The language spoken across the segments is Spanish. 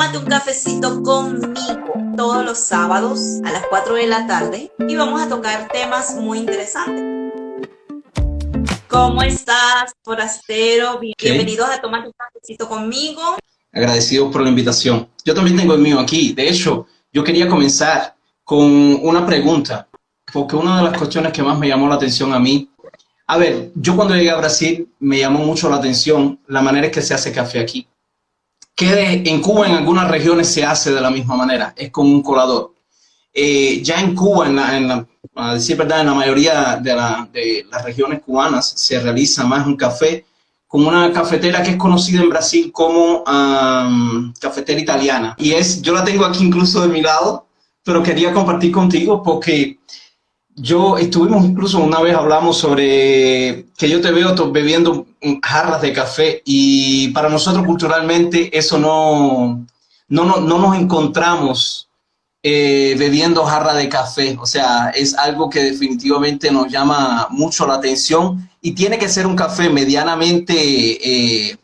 Tómate un cafecito conmigo todos los sábados a las 4 de la tarde y vamos a tocar temas muy interesantes. ¿Cómo estás, forastero? Okay. Bienvenidos a Tómate un cafecito conmigo. Agradecido por la invitación. Yo también tengo el mío aquí. De hecho, yo quería comenzar con una pregunta, porque una de las cuestiones que más me llamó la atención a mí, yo cuando llegué a Brasil me llamó mucho la atención la manera en que se hace café aquí. Que en Cuba en algunas regiones se hace de la misma manera, es con un colador. Ya en Cuba, a decir verdad, en la mayoría de las regiones cubanas se realiza más un café con una cafetera que es conocida en Brasil como cafetera italiana. Yo la tengo aquí incluso de mi lado, pero quería compartir contigo porque estuvimos incluso una vez hablamos sobre que yo te veo bebiendo jarras de café y para nosotros culturalmente eso no nos encontramos bebiendo jarra de café. O sea, es algo que definitivamente nos llama mucho la atención y tiene que ser un café medianamente,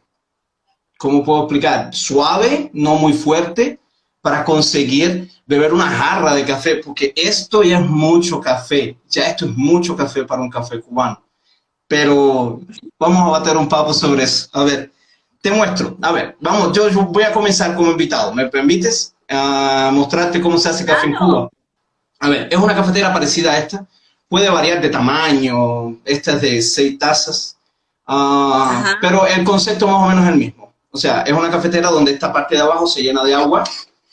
¿cómo puedo explicar? Suave, no muy fuerte, para conseguir beber una jarra de café, porque esto ya es mucho café, ya esto es mucho café para un café cubano. Pero vamos a bater un papo sobre eso. A ver, te muestro. A ver, vamos, yo voy a comenzar como invitado. ¿Me permites mostrarte cómo se hace café en Claro. Cuba? A ver, es una cafetera parecida a esta. Puede variar de tamaño. Esta es de 6 tazas. Ajá. Pero el concepto más o menos es el mismo. O sea, es una cafetera donde esta parte de abajo se llena de agua.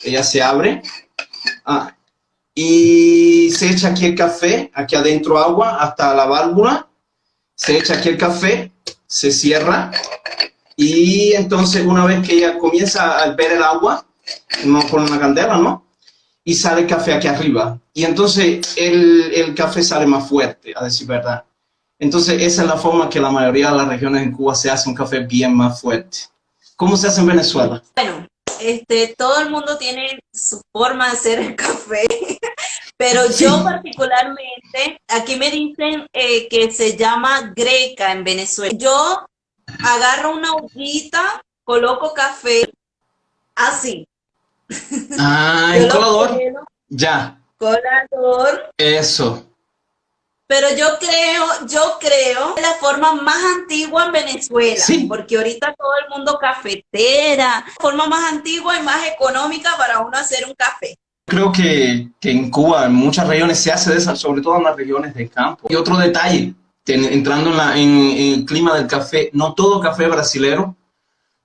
Ella se abre. Y se echa aquí el café. Aquí adentro agua hasta la válvula. Se echa aquí el café. Se cierra. Y entonces una vez que ella comienza a ver el agua, uno pone una candela, ¿no? Y sale el café aquí arriba. Y entonces el café sale más fuerte, a decir verdad. Entonces esa es la forma que la mayoría de las regiones en Cuba se hace un café bien más fuerte. ¿Cómo se hace en Venezuela? Bueno, todo el mundo tiene su forma de hacer el café, pero Sí. yo particularmente, aquí me dicen que se llama greca en Venezuela. Yo agarro una ollita, coloco café así. Yo El lo colador. pelo, Ya, colador, eso. pero yo creo que es la forma más antigua en Venezuela, Sí. porque ahorita todo el mundo cafetera, forma más antigua y más económica para uno hacer un café. Creo que en Cuba, en muchas regiones se hace de esa, sobre todo en las regiones del campo. Y otro detalle, entrando en el clima del café, no todo café brasilero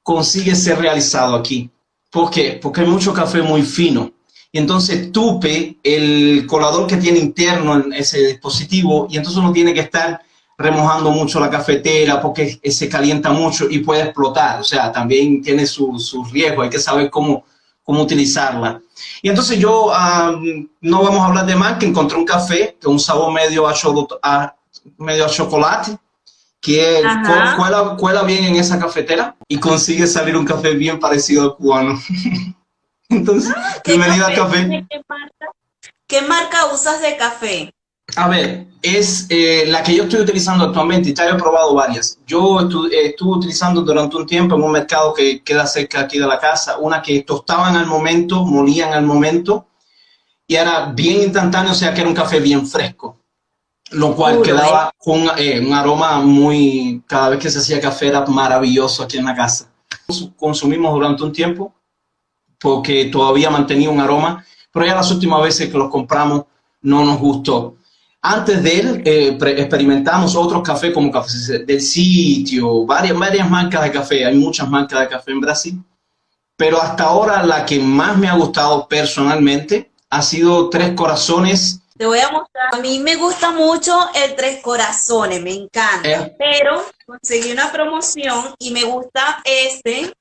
consigue ser realizado aquí. ¿Por qué? Porque hay mucho café muy fino. Y entonces tupe el colador que tiene interno en ese dispositivo y entonces uno tiene que estar remojando mucho la cafetera porque se calienta mucho y puede explotar. O sea, también tiene sus riesgos, hay que saber cómo utilizarla. Y entonces no vamos a hablar de más, que encontré un café con un sabor medio a chocolate, que Ajá. cuela bien en esa cafetera y consigue salir un café bien parecido al cubano. Entonces, ¿Qué bienvenida al café? café. Dime qué marca usas de café. A ver, es la que yo estoy utilizando actualmente, ya he probado varias. Yo estuve utilizando durante un tiempo en un mercado que queda cerca aquí de la casa, una que tostaban al momento, molían al momento, y era bien instantáneo, o sea que era un café bien fresco, lo cual Puro, ¿eh? quedaba con un aroma cada vez que se hacía café era maravilloso aquí en la casa. Consumimos durante un tiempo porque todavía mantenía un aroma, pero ya las últimas veces que los compramos no nos gustó. Antes de él experimentamos otros cafés como Café del Sitio, varias marcas de café, hay muchas marcas de café en Brasil, pero hasta ahora la que más me ha gustado personalmente ha sido Tres Corazones. Te voy a mostrar. A mí me gusta mucho el Tres Corazones, me encanta. Eh, Pero conseguí una promoción y me gusta este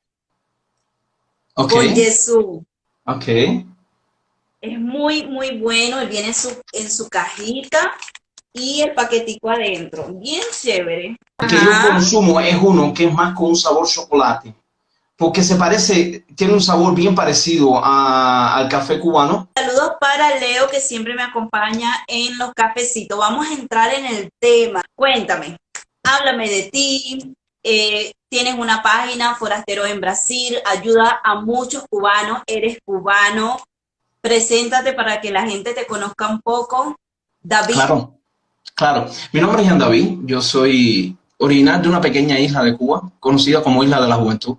ok, con Jesús. ok. Es muy, muy bueno. Él viene en su cajita y el paquetico adentro. Bien chévere. El que yo Ajá. consumo es uno que es más con un sabor chocolate, porque tiene un sabor bien parecido al café cubano. Saludos para Leo, que siempre me acompaña en los cafecitos. Vamos a entrar en el tema. Cuéntame, háblame de ti. tienes una página, Forasteros en Brasil, ayuda a muchos cubanos, eres cubano, preséntate para que la gente te conozca un poco. David. Claro, claro. Mi nombre es Jean David, yo soy original de una pequeña isla de Cuba, conocida como Isla de la Juventud.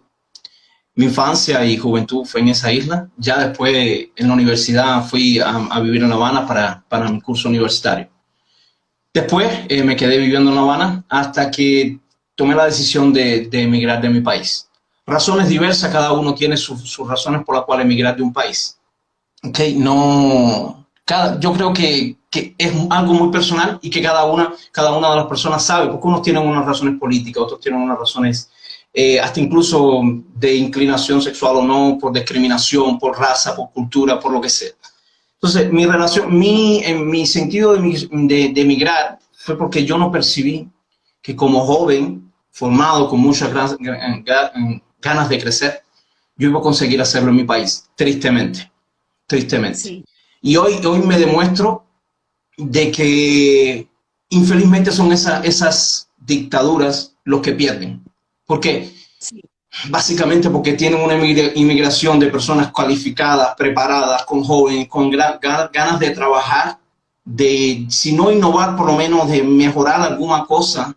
Mi infancia y juventud fue en esa isla. Ya después en la universidad fui a vivir en La Habana para mi curso universitario. Después me quedé viviendo en La Habana hasta que tomé la decisión de emigrar de mi país. Razones diversas, cada uno tiene sus razones por las cuales emigrar de un país. Okay, yo creo que es algo muy personal y que cada una de las personas sabe, porque unos tienen unas razones políticas, otros tienen unas razones hasta incluso de inclinación sexual o no, por discriminación, por raza, por cultura, por lo que sea. Entonces, mi sentido de emigrar fue porque yo no percibí que como joven, formado con muchas ganas de crecer, yo iba a conseguir hacerlo en mi país, tristemente. Sí. Y hoy me demuestro de que infelizmente son esas dictaduras los que pierden. ¿Por qué? Sí. Básicamente porque tienen una inmigración de personas cualificadas, preparadas, con jóvenes, con ganas de trabajar, de, si no innovar, por lo menos de mejorar alguna cosa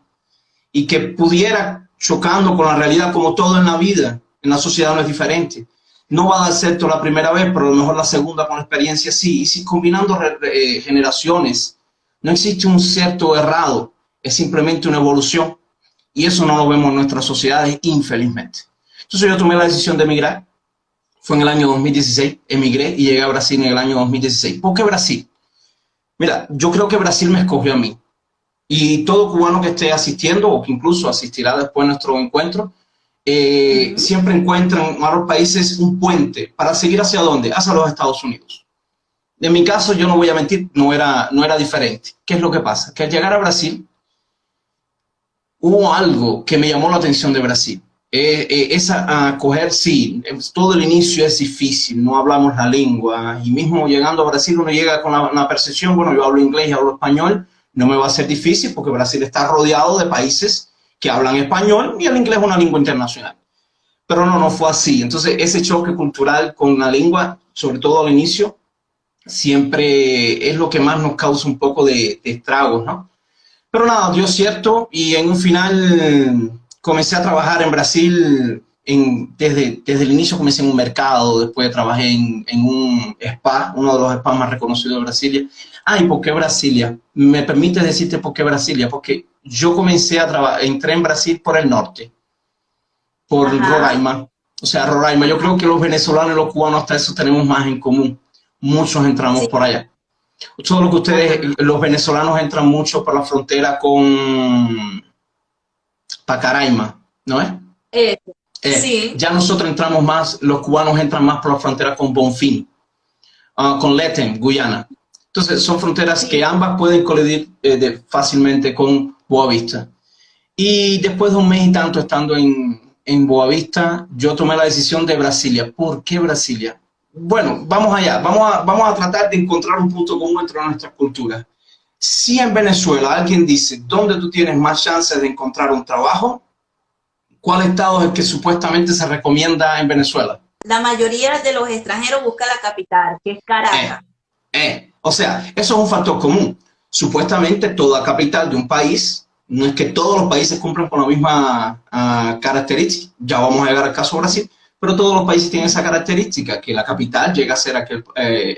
y que pudiera, chocando con la realidad como todo en la vida, en la sociedad no es diferente. No va a dar cierto la primera vez, pero a lo mejor la segunda con experiencia sí. Y si combinando generaciones, no existe un cierto errado, es simplemente una evolución. Y eso no lo vemos en nuestras sociedades, infelizmente. Entonces yo tomé la decisión de emigrar. Fue en el año 2016, emigré y llegué a Brasil en el año 2016. ¿Por qué Brasil? Mira, yo creo que Brasil me escogió a mí. Y todo cubano que esté asistiendo o que incluso asistirá después de nuestro encuentro, siempre encuentran en otros países un puente para seguir hacia dónde, hacia los Estados Unidos. En mi caso, yo no voy a mentir, no era diferente. ¿Qué es lo que pasa? Que al llegar a Brasil, hubo algo que me llamó la atención de Brasil. Acoger, sí, todo el inicio es difícil, no hablamos la lengua, y mismo llegando a Brasil uno llega con la percepción, bueno, yo hablo inglés y hablo español, no me va a ser difícil porque Brasil está rodeado de países que hablan español y el inglés es una lengua internacional. Pero no fue así. Entonces, ese choque cultural con la lengua, sobre todo al inicio, siempre es lo que más nos causa un poco de estragos, ¿no? Pero nada, dio cierto y en un final comencé a trabajar en Brasil, desde el inicio comencé en un mercado, después trabajé en un spa, uno de los spas más reconocidos de Brasilia. ¿Y por qué Brasilia? ¿Me permite decirte por qué Brasilia? Porque yo entré en Brasil por el norte, por Roraima. O sea, Roraima, yo creo que los venezolanos y los cubanos hasta eso tenemos más en común. Muchos entramos por allá. Todo lo que ustedes, los venezolanos entran mucho por la frontera con Pacaraima, ¿no es? Sí. Ya nosotros entramos más, los cubanos entran más por la frontera con Bonfim, con Leten, Guyana. Entonces, son fronteras que ambas pueden colidir fácilmente con Boavista. Y después de un mes y tanto estando en Boavista, yo tomé la decisión de Brasilia. ¿Por qué Brasilia? Bueno, vamos allá. Vamos a tratar de encontrar un punto común entre nuestras culturas. Si en Venezuela alguien dice, ¿dónde tú tienes más chances de encontrar un trabajo? ¿Cuál estado es el que supuestamente se recomienda en Venezuela? La mayoría de los extranjeros busca la capital, que es Caracas. O sea, eso es un factor común. Supuestamente toda capital de un país, no es que todos los países cumplan con la misma característica, ya vamos a llegar al caso de Brasil, pero todos los países tienen esa característica, que la capital llega a ser aquel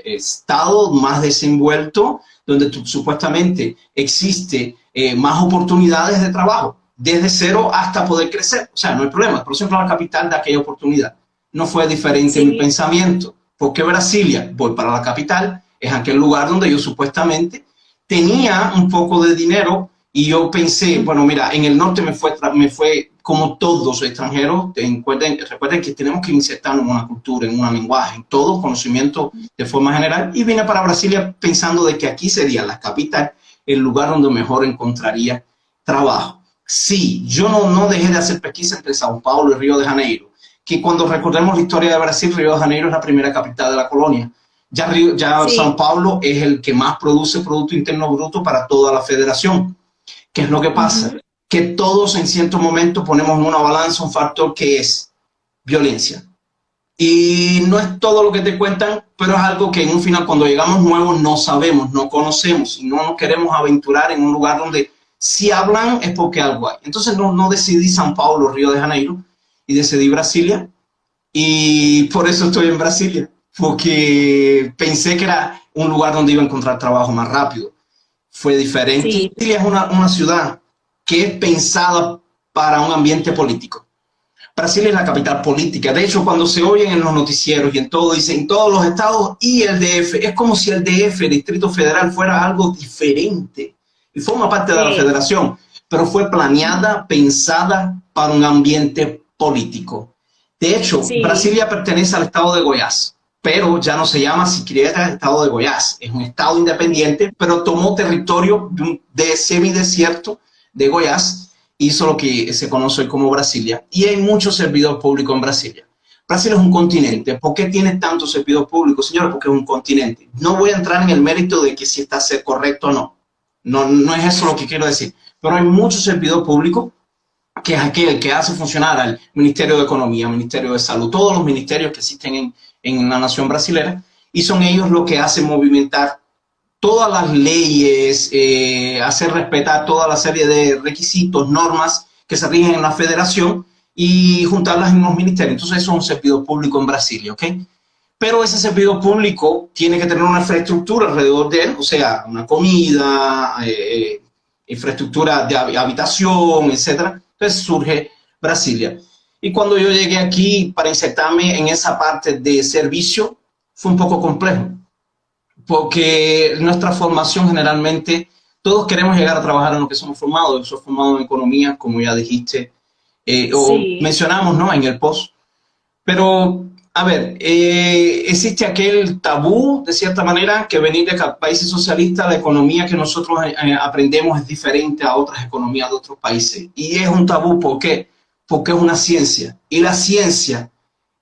estado más desenvuelto, donde supuestamente existe más oportunidades de trabajo, desde cero hasta poder crecer. O sea, no hay problema, pero siempre la capital da aquella oportunidad. No fue diferente en mi pensamiento. ¿Por qué Brasilia? Voy para la capital. Es aquel lugar donde yo supuestamente tenía un poco de dinero y yo pensé, bueno, mira, en el norte me fue como todos los extranjeros. Recuerden que tenemos que insertarnos en una cultura, en un lenguaje, en todo conocimiento de forma general. Y vine para Brasilia pensando de que aquí sería la capital, el lugar donde mejor encontraría trabajo. Sí, yo no dejé de hacer pesquisa entre Sao Paulo y Río de Janeiro, que cuando recordemos la historia de Brasil, Río de Janeiro es la primera capital de la colonia. Ya sí. São Paulo es el que más produce Producto Interno Bruto para toda la federación. ¿Qué es lo que pasa? que todos en cierto momento ponemos en una balanza un factor que es violencia. Y no es todo lo que te cuentan, pero es algo que en un final, cuando llegamos nuevos, no sabemos, no conocemos y no nos queremos aventurar en un lugar donde si hablan es porque algo hay. Entonces no decidí São Paulo, Río de Janeiro, y decidí Brasilia. Y por eso estoy en Brasilia, porque pensé que era un lugar donde iba a encontrar trabajo más rápido. Fue diferente. Sí. Brasilia es una ciudad que es pensada para un ambiente político. Brasil es la capital política. De hecho, cuando se oyen en los noticieros y en todo, dicen todos los estados y el DF. Es como si el DF, el Distrito Federal, fuera algo diferente. Y forma parte de la federación, pero fue planeada, pensada para un ambiente político. De hecho, Brasilia pertenece al estado de Goiás, pero ya no se llama siquiera estado de Goiás. Es un estado independiente, pero tomó territorio de semidesierto de Goiás, hizo lo que se conoce hoy como Brasilia, y hay muchos servidores públicos en Brasilia. Brasil es un continente. ¿Por qué tiene tantos servidores públicos, señora? Porque es un continente. No voy a entrar en el mérito de que si está correcto o no. No es eso lo que quiero decir. Pero hay muchos servidores públicos, que es aquel que hace funcionar al Ministerio de Economía, Ministerio de Salud, todos los ministerios que existen en la nación brasilera, y son ellos los que hacen movimentar todas las leyes, hacer respetar toda la serie de requisitos, normas que se rigen en la federación y juntarlas en los ministerios. Entonces eso es un servidor público en Brasilia, ¿ok? Pero ese servidor público tiene que tener una infraestructura alrededor de él, o sea, una comida, infraestructura de habitación, etc. Entonces surge Brasilia. Y cuando yo llegué aquí para insertarme en esa parte de servicio, fue un poco complejo, porque nuestra formación generalmente, todos queremos llegar a trabajar en lo que somos formados. Yo soy formado en economía, como ya dijiste, o mencionamos, ¿no?, en el post. Pero, a ver, existe aquel tabú, de cierta manera, que venir de países socialistas, la economía que nosotros aprendemos es diferente a otras economías de otros países. Y es un tabú, ¿por qué? Porque es una ciencia. Y la ciencia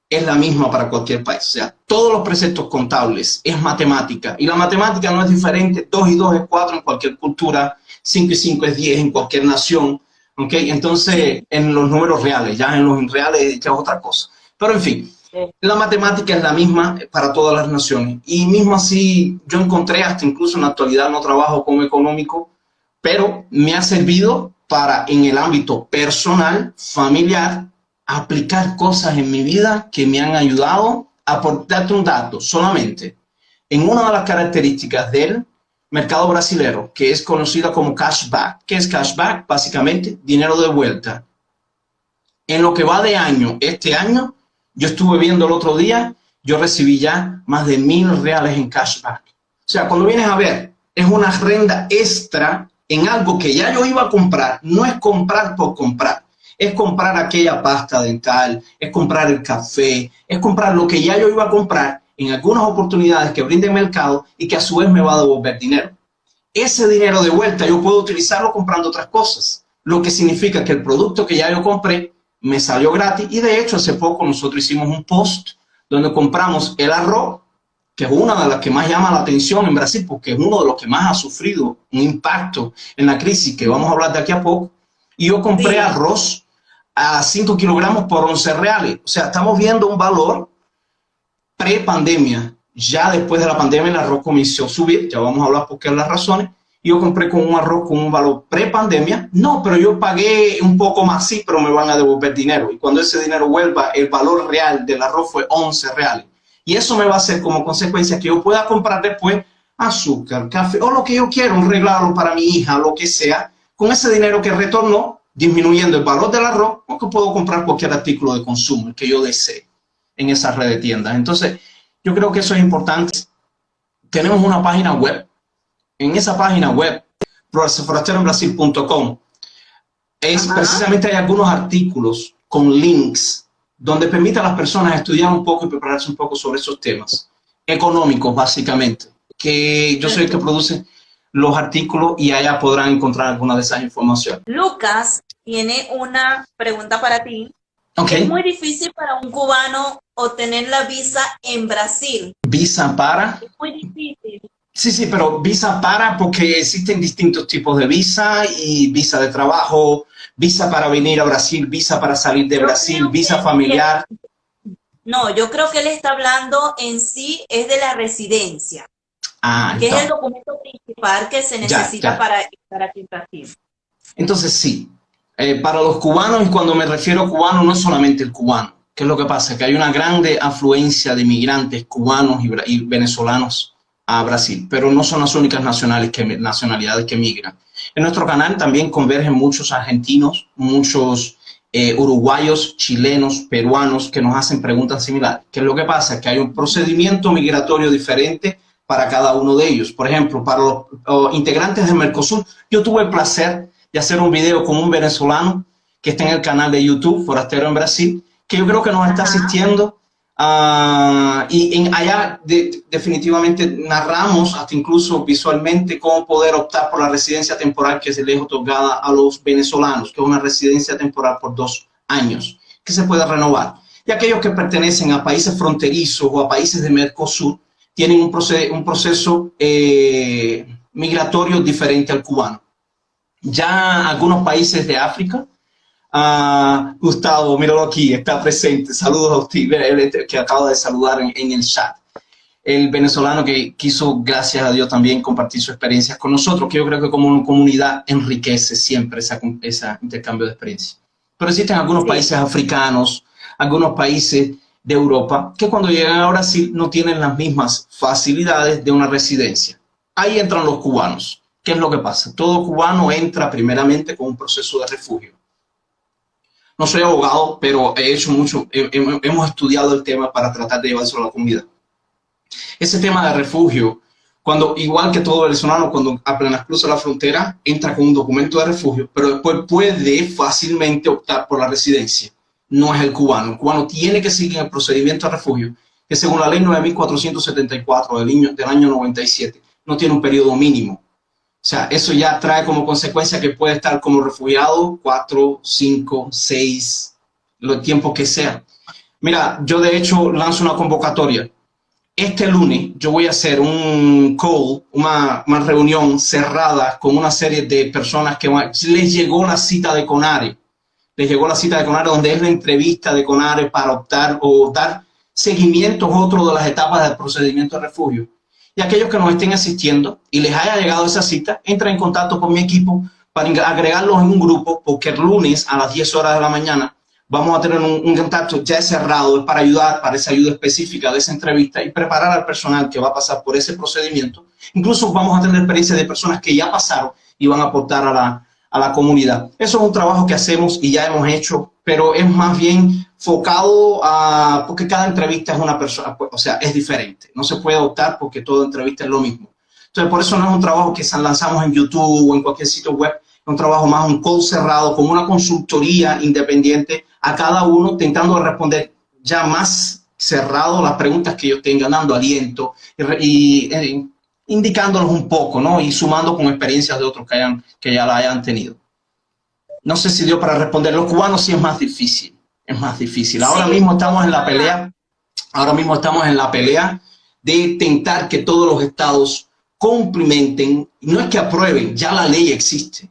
es la misma para cualquier país. O sea, todos los preceptos contables es matemática. Y la matemática no es diferente. 2 y 2 es 4 en cualquier cultura. 5 y 5 es 10 en cualquier nación. ¿Ok? Entonces, en los números reales, ya en los reales ya es otra cosa. Pero, en fin, la matemática es la misma para todas las naciones. Y mismo así, yo encontré, hasta incluso en la actualidad no trabajo como económico, pero me ha servido para, en el ámbito personal, familiar, aplicar cosas en mi vida que me han ayudado a, por darte un dato solamente, en una de las características del mercado brasilero, que es conocida como cashback. ¿Qué es cashback? Básicamente, dinero de vuelta. En lo que va de año, este año, yo estuve viendo el otro día, yo recibí ya más de 1.000 reales en cashback. O sea, cuando vienes a ver, es una renta extra en algo que ya yo iba a comprar. No es comprar por comprar. Es comprar aquella pasta dental, es comprar el café, es comprar lo que ya yo iba a comprar en algunas oportunidades que brinde el mercado y que a su vez me va a devolver dinero. Ese dinero de vuelta yo puedo utilizarlo comprando otras cosas, lo que significa que el producto que ya yo compré me salió gratis. Y de hecho hace poco nosotros hicimos un post donde compramos el arroz, que es una de las que más llama la atención en Brasil, porque es uno de los que más ha sufrido un impacto en la crisis, que vamos a hablar de aquí a poco. Y yo compré arroz a 5 kilogramos por 11 reales. O sea, estamos viendo un valor pre-pandemia. Ya después de la pandemia el arroz comenzó a subir, ya vamos a hablar por qué las razones. Yo compré con un arroz con un valor pre-pandemia. No, pero yo pagué un poco más, sí, pero me van a devolver dinero. Y cuando ese dinero vuelva, el valor real del arroz fue 11 reales. Y eso me va a hacer como consecuencia que yo pueda comprar después azúcar, café o lo que yo quiera, un regalo para mi hija, lo que sea, con ese dinero que retornó, disminuyendo el valor del arroz, porque puedo comprar cualquier artículo de consumo, el que yo desee, en esa red de tiendas. Entonces, yo creo que eso es importante. Tenemos una página web. En esa página web, forasteroenbrasil.com, precisamente hay algunos artículos con links donde permite a las personas estudiar un poco y prepararse un poco sobre esos temas económicos, básicamente, que yo soy el que produce los artículos y allá podrán encontrar alguna de esas informaciones. Lucas tiene una pregunta para ti. Okay. Es muy difícil para un cubano obtener la visa en Brasil. ¿Visa para? Es muy difícil. Sí, pero visa para, porque existen distintos tipos de visa y visa de trabajo, visa para venir a Brasil, visa para salir de Yo Brasil, creo visa familiar. no, yo creo que él está hablando en sí es de la residencia, Ah, que es el então, documento principal que se ya, necesita ya. para estar aquí en Brasil. Entonces sí, para los cubanos, y cuando me refiero a cubano, no es solamente el cubano. ¿Qué es lo que pasa? Que hay una grande afluencia de migrantes cubanos y venezolanos a Brasil, pero no son las únicas nacionalidades que migran. En nuestro canal también convergen muchos argentinos, muchos uruguayos, chilenos, peruanos que nos hacen preguntas similares. ¿Qué es lo que pasa? Que hay un procedimiento migratorio diferente para cada uno de ellos. Por ejemplo, para los integrantes de Mercosur, yo tuve el placer de hacer un video con un venezolano que está en el canal de YouTube, Forastero en Brasil, que yo creo que nos está asistiendo. Allá definitivamente narramos, hasta incluso visualmente, cómo poder optar por la residencia temporal que se les es otorgada a los venezolanos, que es una residencia temporal por 2 años, que se puede renovar. Y aquellos que pertenecen a países fronterizos o a países de Mercosur tienen un proceso migratorio diferente al cubano. Ya algunos países de África, Gustavo, míralo aquí, está presente, saludos a usted, que acaba de saludar en el chat. El venezolano que quiso, gracias a Dios, también compartir sus experiencias con nosotros, que yo creo que como comunidad enriquece siempre ese intercambio de experiencias. Pero existen algunos países africanos, algunos países de Europa, que cuando llegan a Brasil no tienen las mismas facilidades de una residencia. Ahí entran los cubanos. ¿Qué es lo que pasa? Todo cubano entra primeramente con un proceso de refugio. No soy abogado, pero hemos estudiado el tema para tratar de llevárselo a la comunidad. Ese tema de refugio, igual que todo venezolano, cuando apenas cruza la frontera, entra con un documento de refugio, pero después puede fácilmente optar por la residencia. No es el cubano. El cubano tiene que seguir el procedimiento de refugio, que según la ley 9474 del año 97, no tiene un periodo mínimo. O sea, eso ya trae como consecuencia que puede estar como refugiado 4, 5, 6, los tiempos que sea. Mira, yo de hecho lanzo una convocatoria. Este lunes yo voy a hacer un call, una reunión cerrada con una serie de personas que les llegó la cita de CONARE. Les llegó la cita de CONARE, donde es la entrevista de CONARE para optar o dar seguimiento a otro de las etapas del procedimiento de refugio. Y aquellos que nos estén asistiendo y les haya llegado esa cita, entren en contacto con mi equipo para agregarlos en un grupo, porque el lunes a las 10 horas de la mañana vamos a tener un contacto ya cerrado, es para ayudar, para esa ayuda específica de esa entrevista y preparar al personal que va a pasar por ese procedimiento. Incluso vamos a tener experiencia de personas que ya pasaron y van a aportar a la comunidad. Eso es un trabajo que hacemos y ya hemos hecho, pero es más bien focado porque cada entrevista es una persona, o sea, es diferente. No se puede optar porque toda entrevista es lo mismo. Entonces, por eso no es un trabajo que lanzamos en YouTube o en cualquier sitio web, es un trabajo más, un call cerrado, como una consultoría independiente a cada uno, intentando responder ya más cerrado las preguntas que ellos tengan, dando aliento y indicándolos un poco, ¿no? Y sumando con experiencias de otros que ya la hayan tenido. No sé si dio para responder. Los cubanos sí es más difícil. Es más difícil. Ahora mismo estamos en la pelea. Ahora mismo estamos en la pelea de intentar que todos los estados cumplimenten. No es que aprueben, ya la ley existe.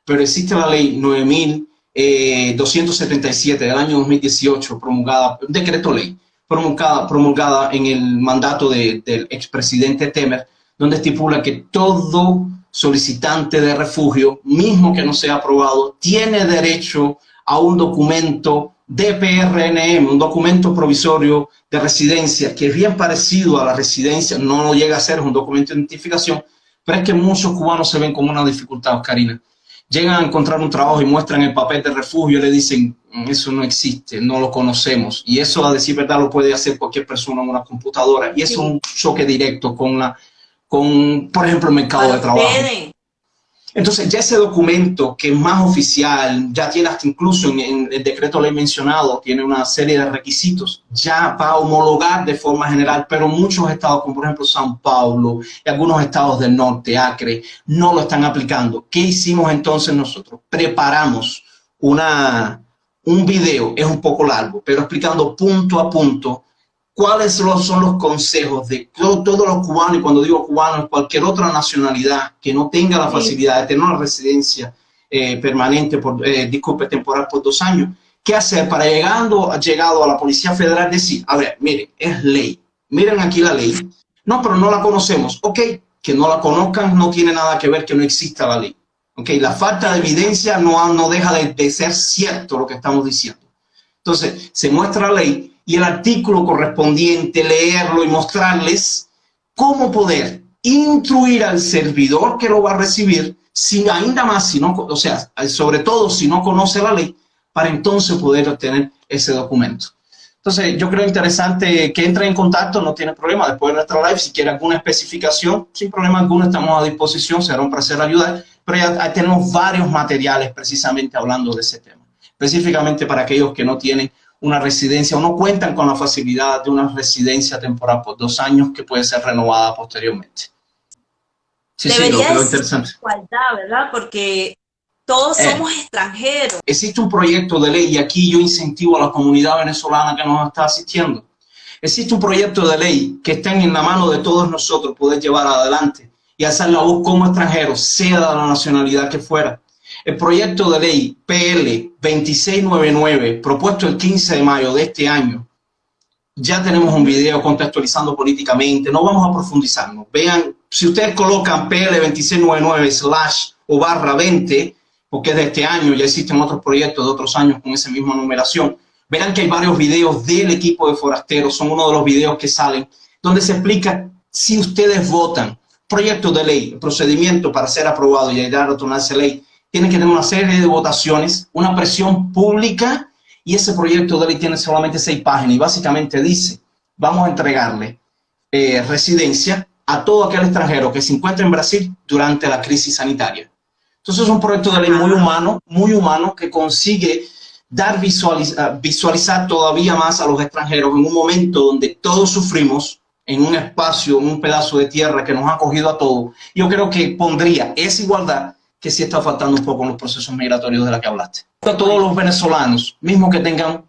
Pero existe la ley 9.277 del año 2018, promulgada, un decreto ley, promulgada en el mandato del expresidente Temer, donde estipula que todo solicitante de refugio, mismo que no sea aprobado, tiene derecho a un documento de PRNM, un documento provisorio de residencia, que es bien parecido a la residencia, no lo llega a ser, es un documento de identificación, pero es que muchos cubanos se ven como una dificultad, Karina. Llegan a encontrar un trabajo y muestran el papel de refugio y le dicen, eso no existe, no lo conocemos. Y eso, a decir verdad, lo puede hacer cualquier persona en una computadora. Y eso es un choque directo con, por ejemplo, el mercado de trabajo. Entonces, ya ese documento que es más oficial, ya tiene hasta incluso en el decreto ley mencionado, tiene una serie de requisitos, ya va a homologar de forma general, pero muchos estados, como por ejemplo São Paulo y algunos estados del norte, Acre, no lo están aplicando. ¿Qué hicimos entonces nosotros? Preparamos un video, es un poco largo, pero explicando punto a punto cuáles son los consejos de todos los cubanos, y cuando digo cubanos, cualquier otra nacionalidad que no tenga la facilidad de tener una residencia permanente, disculpe, temporal por 2 años. ¿Qué hacer para llegado a la Policía Federal decir, a ver, miren, es ley, miren aquí la ley, no, pero no la conocemos, ok, que no la conozcan no tiene nada que ver que no exista la ley, ok, la falta de evidencia no deja de ser cierto lo que estamos diciendo. Entonces, se muestra la ley y el artículo correspondiente, leerlo y mostrarles cómo poder instruir al servidor que lo va a recibir, sin ainda más, si no, o sea, sobre todo si no conoce la ley, para entonces poder obtener ese documento. Entonces, yo creo interesante que entre en contacto, no tiene problema, después de nuestra live, si quiere alguna especificación, sin problema alguno, estamos a disposición, será un placer ayudar, pero ya tenemos varios materiales precisamente hablando de ese tema, específicamente para aquellos que no tienen una residencia o no cuentan con la facilidad de una residencia temporal por 2 años que puede ser renovada posteriormente. Sí, debería lo creo ser interesante. igualdad, ¿verdad? Porque todos somos extranjeros. Existe un proyecto de ley y aquí yo incentivo a la comunidad venezolana que nos está asistiendo. Existe un proyecto de ley que está en la mano de todos nosotros poder llevar adelante y alzar la voz como extranjeros, sea de la nacionalidad que fuera. El proyecto de ley PL 2699, propuesto el 15 de mayo de este año, ya tenemos un video contextualizando políticamente, no vamos a profundizarnos. Vean, si ustedes colocan PL 2699/o/20, porque es de este año, ya existen otros proyectos de otros años con esa misma numeración, verán que hay varios videos del equipo de forasteros, son uno de los videos que salen, donde se explica si ustedes votan proyecto de ley, el procedimiento para ser aprobado y llegar a tornarse ley, tiene que tener una serie de votaciones, una presión pública, y ese proyecto de ley tiene solamente 6 páginas y básicamente dice, vamos a entregarle residencia a todo aquel extranjero que se encuentre en Brasil durante la crisis sanitaria. Entonces es un proyecto de ley muy humano que consigue dar visualizar todavía más a los extranjeros en un momento donde todos sufrimos en un espacio, en un pedazo de tierra que nos ha acogido a todos. Yo creo que pondría esa igualdad que sí está faltando un poco en los procesos migratorios de la que hablaste. A todos los venezolanos, mismo que tengan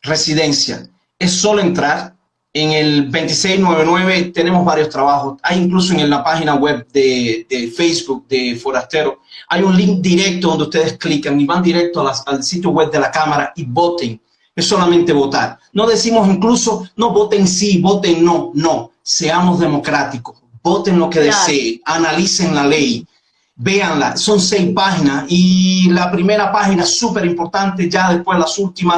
residencia, es solo entrar. En el 2699 tenemos varios trabajos. Hay incluso en la página web de Facebook de Forastero, hay un link directo donde ustedes clican y van directo al sitio web de la Cámara y voten. Es solamente votar. No decimos incluso, no voten sí, voten no. No, seamos democráticos. Voten lo que deseen, analicen la ley. Véanla, son 6 páginas y la primera página es súper importante, ya después la última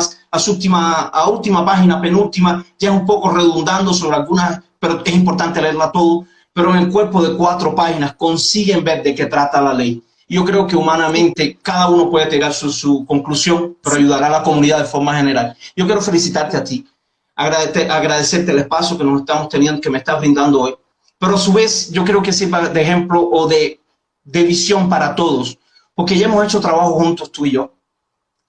página, penúltima, ya es un poco redundando sobre algunas, pero es importante leerla todo, pero en el cuerpo de 4 páginas consiguen ver de qué trata la ley. Yo creo que humanamente cada uno puede llegar su conclusión, pero ayudará a la comunidad de forma general. Yo quiero felicitarte a ti, agradecerte el espacio que nos estamos teniendo, que me estás brindando hoy, pero a su vez yo creo que sirva de ejemplo o de visión para todos, porque ya hemos hecho trabajo juntos tú y yo,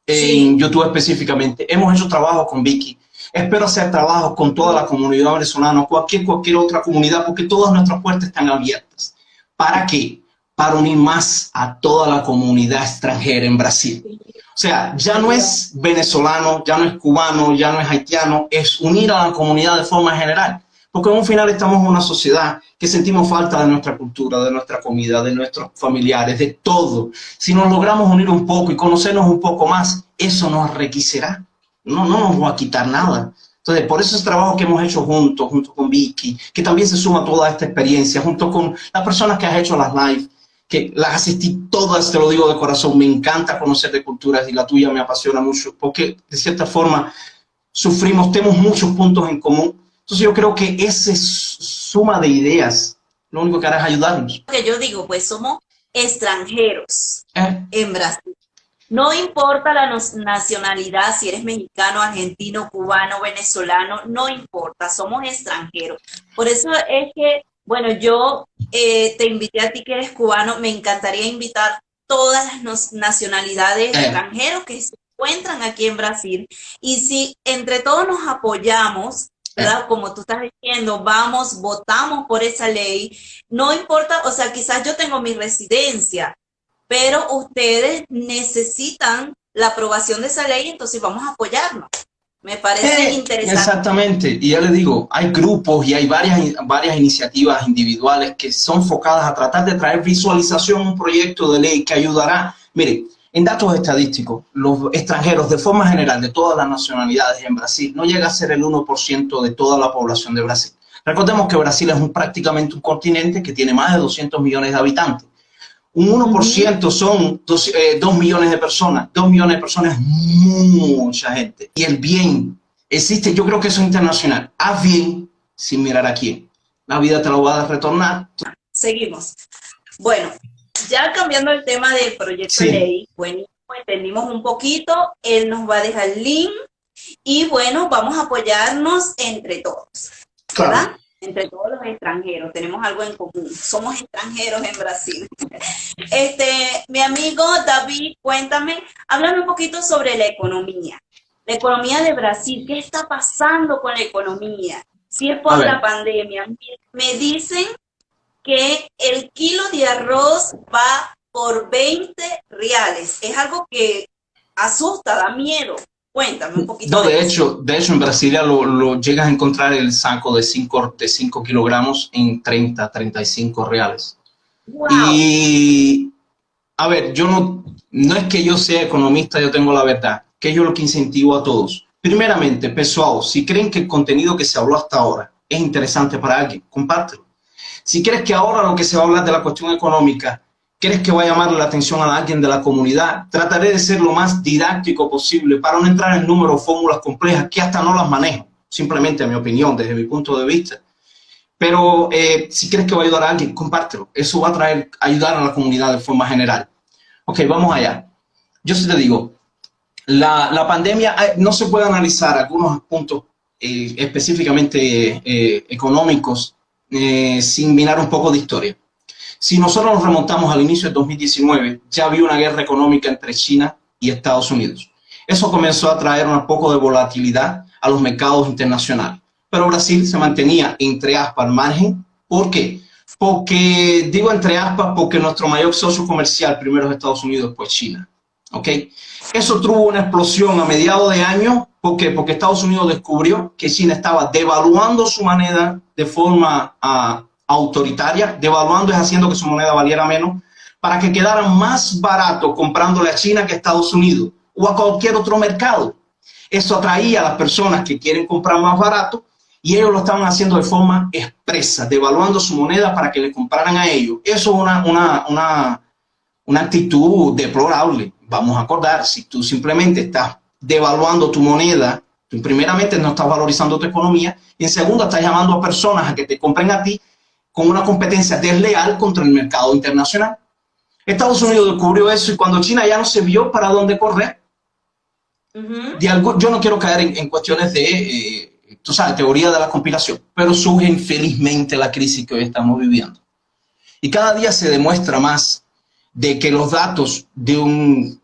en YouTube específicamente, hemos hecho trabajo con Vicky, espero hacer trabajo con toda la comunidad venezolana, cualquier otra comunidad, porque todas nuestras puertas están abiertas. ¿Para qué? Para unir más a toda la comunidad extranjera en Brasil. O sea, ya no es venezolano, ya no es cubano, ya no es haitiano, es unir a la comunidad de forma general. Porque en un final estamos en una sociedad que sentimos falta de nuestra cultura, de nuestra comida, de nuestros familiares, de todo. Si nos logramos unir un poco y conocernos un poco más, eso nos enriquecerá. No nos va a quitar nada. Entonces, por eso es trabajo que hemos hecho junto con Vicky, que también se suma toda esta experiencia, junto con las personas que has hecho las live, que las asistí todas, te lo digo de corazón, me encanta conocer de culturas y la tuya me apasiona mucho, porque de cierta forma tenemos muchos puntos en común. Entonces yo creo que esa suma de ideas, lo único que hará es ayudarnos. Lo que yo digo, pues somos extranjeros en Brasil. No importa la nacionalidad, si eres mexicano, argentino, cubano, venezolano, no importa, somos extranjeros. Por eso es que, bueno, yo te invité a ti que eres cubano, me encantaría invitar todas las nacionalidades extranjeros que se encuentran aquí en Brasil. Y si entre todos nos apoyamos, ¿verdad? Como tú estás diciendo, vamos, votamos por esa ley, no importa, o sea, quizás yo tengo mi residencia, pero ustedes necesitan la aprobación de esa ley, entonces vamos a apoyarnos. Me parece interesante. Exactamente, y ya le digo, hay grupos y hay varias iniciativas individuales que son enfocadas a tratar de traer visualización a un proyecto de ley que ayudará. Mire, En datos estadísticos, los extranjeros de forma general de todas las nacionalidades en Brasil no llega a ser el 1% de toda la población de Brasil. Recordemos que Brasil es prácticamente un continente que tiene más de 200 millones de habitantes. Un 1% son 2 millones de personas. 2 millones de personas es mucha gente. Y el bien existe, yo creo que eso es internacional. Haz bien sin mirar a quién. La vida te lo va a retornar. Seguimos. Bueno, ya cambiando el tema del proyecto de ley, bueno, entendimos un poquito, él nos va a dejar el link y bueno, vamos a apoyarnos entre todos, ¿verdad? Claro. Entre todos los extranjeros, tenemos algo en común, somos extranjeros en Brasil. Mi amigo David, cuéntame, háblame un poquito sobre la economía de Brasil, ¿qué está pasando con la economía? Si es por la pandemia, me dicen que el kilo de arroz va por 20 reales. Es algo que asusta, da miedo. Cuéntame un poquito. No, de hecho en Brasilia lo llegas a encontrar el saco de 5 kilogramos en 30, 35 reales. Wow. Y, a ver, yo no es que yo sea economista, yo tengo la verdad, que yo lo que incentivo a todos. Primeramente, pessoal, si creen que el contenido que se habló hasta ahora es interesante para alguien, compártelo. Si crees que ahora lo que se va a hablar de la cuestión económica, crees que va a llamar la atención a alguien de la comunidad, trataré de ser lo más didáctico posible para no entrar en números o fórmulas complejas que hasta no las manejo, simplemente en mi opinión, desde mi punto de vista. Pero si crees que va a ayudar a alguien, compártelo. Eso va a ayudar a la comunidad de forma general. Ok, vamos allá. Yo sí te digo, la pandemia no se puede analizar algunos puntos específicamente económicos sin mirar un poco de historia. Si nosotros nos remontamos al inicio de 2019, ya había una guerra económica entre China y Estados Unidos. Eso comenzó a traer un poco de volatilidad a los mercados internacionales. Pero Brasil se mantenía entre aspas al margen. ¿Por qué? Porque, digo entre aspas, porque nuestro mayor socio comercial primero es Estados Unidos, después China. ¿Ok? Eso tuvo una explosión a mediados de año. ¿Por qué? Porque Estados Unidos descubrió que China estaba devaluando su moneda de forma autoritaria. Devaluando es haciendo que su moneda valiera menos para que quedara más barato comprándole a China que a Estados Unidos o a cualquier otro mercado. Eso atraía a las personas que quieren comprar más barato y ellos lo estaban haciendo de forma expresa, devaluando su moneda para que le compraran a ellos. Eso es una actitud deplorable. Vamos a acordar, si tú simplemente estás devaluando tu moneda, tú primeramente no estás valorizando tu economía y en segundo estás llamando a personas a que te compren a ti con una competencia desleal contra el mercado internacional. Estados Unidos descubrió eso y cuando China ya no se vio para dónde correr, yo no quiero caer en cuestiones de, tú sabes, teoría de la conspiración, pero surge infelizmente la crisis que hoy estamos viviendo. Y cada día se demuestra más de que los datos de un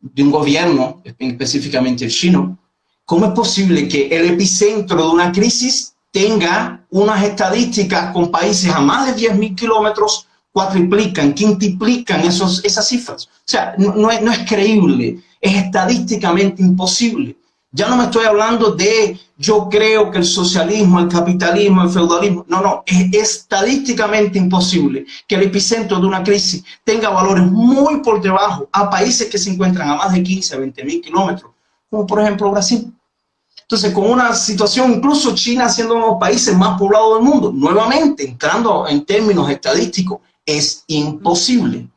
gobierno, específicamente el chino, ¿cómo es posible que el epicentro de una crisis tenga unas estadísticas con países a más de 10.000 kilómetros, cuatriplican, quintuplican esas cifras? O sea, no es creíble, es estadísticamente imposible. Ya no me estoy hablando de yo creo que el socialismo, el capitalismo, el feudalismo. No, es estadísticamente imposible que el epicentro de una crisis tenga valores muy por debajo a países que se encuentran a más de 15 a 20.000 kilómetros, como por ejemplo Brasil. Entonces, con una situación, incluso China siendo uno de los países más poblados del mundo, nuevamente, entrando en términos estadísticos, es imposible.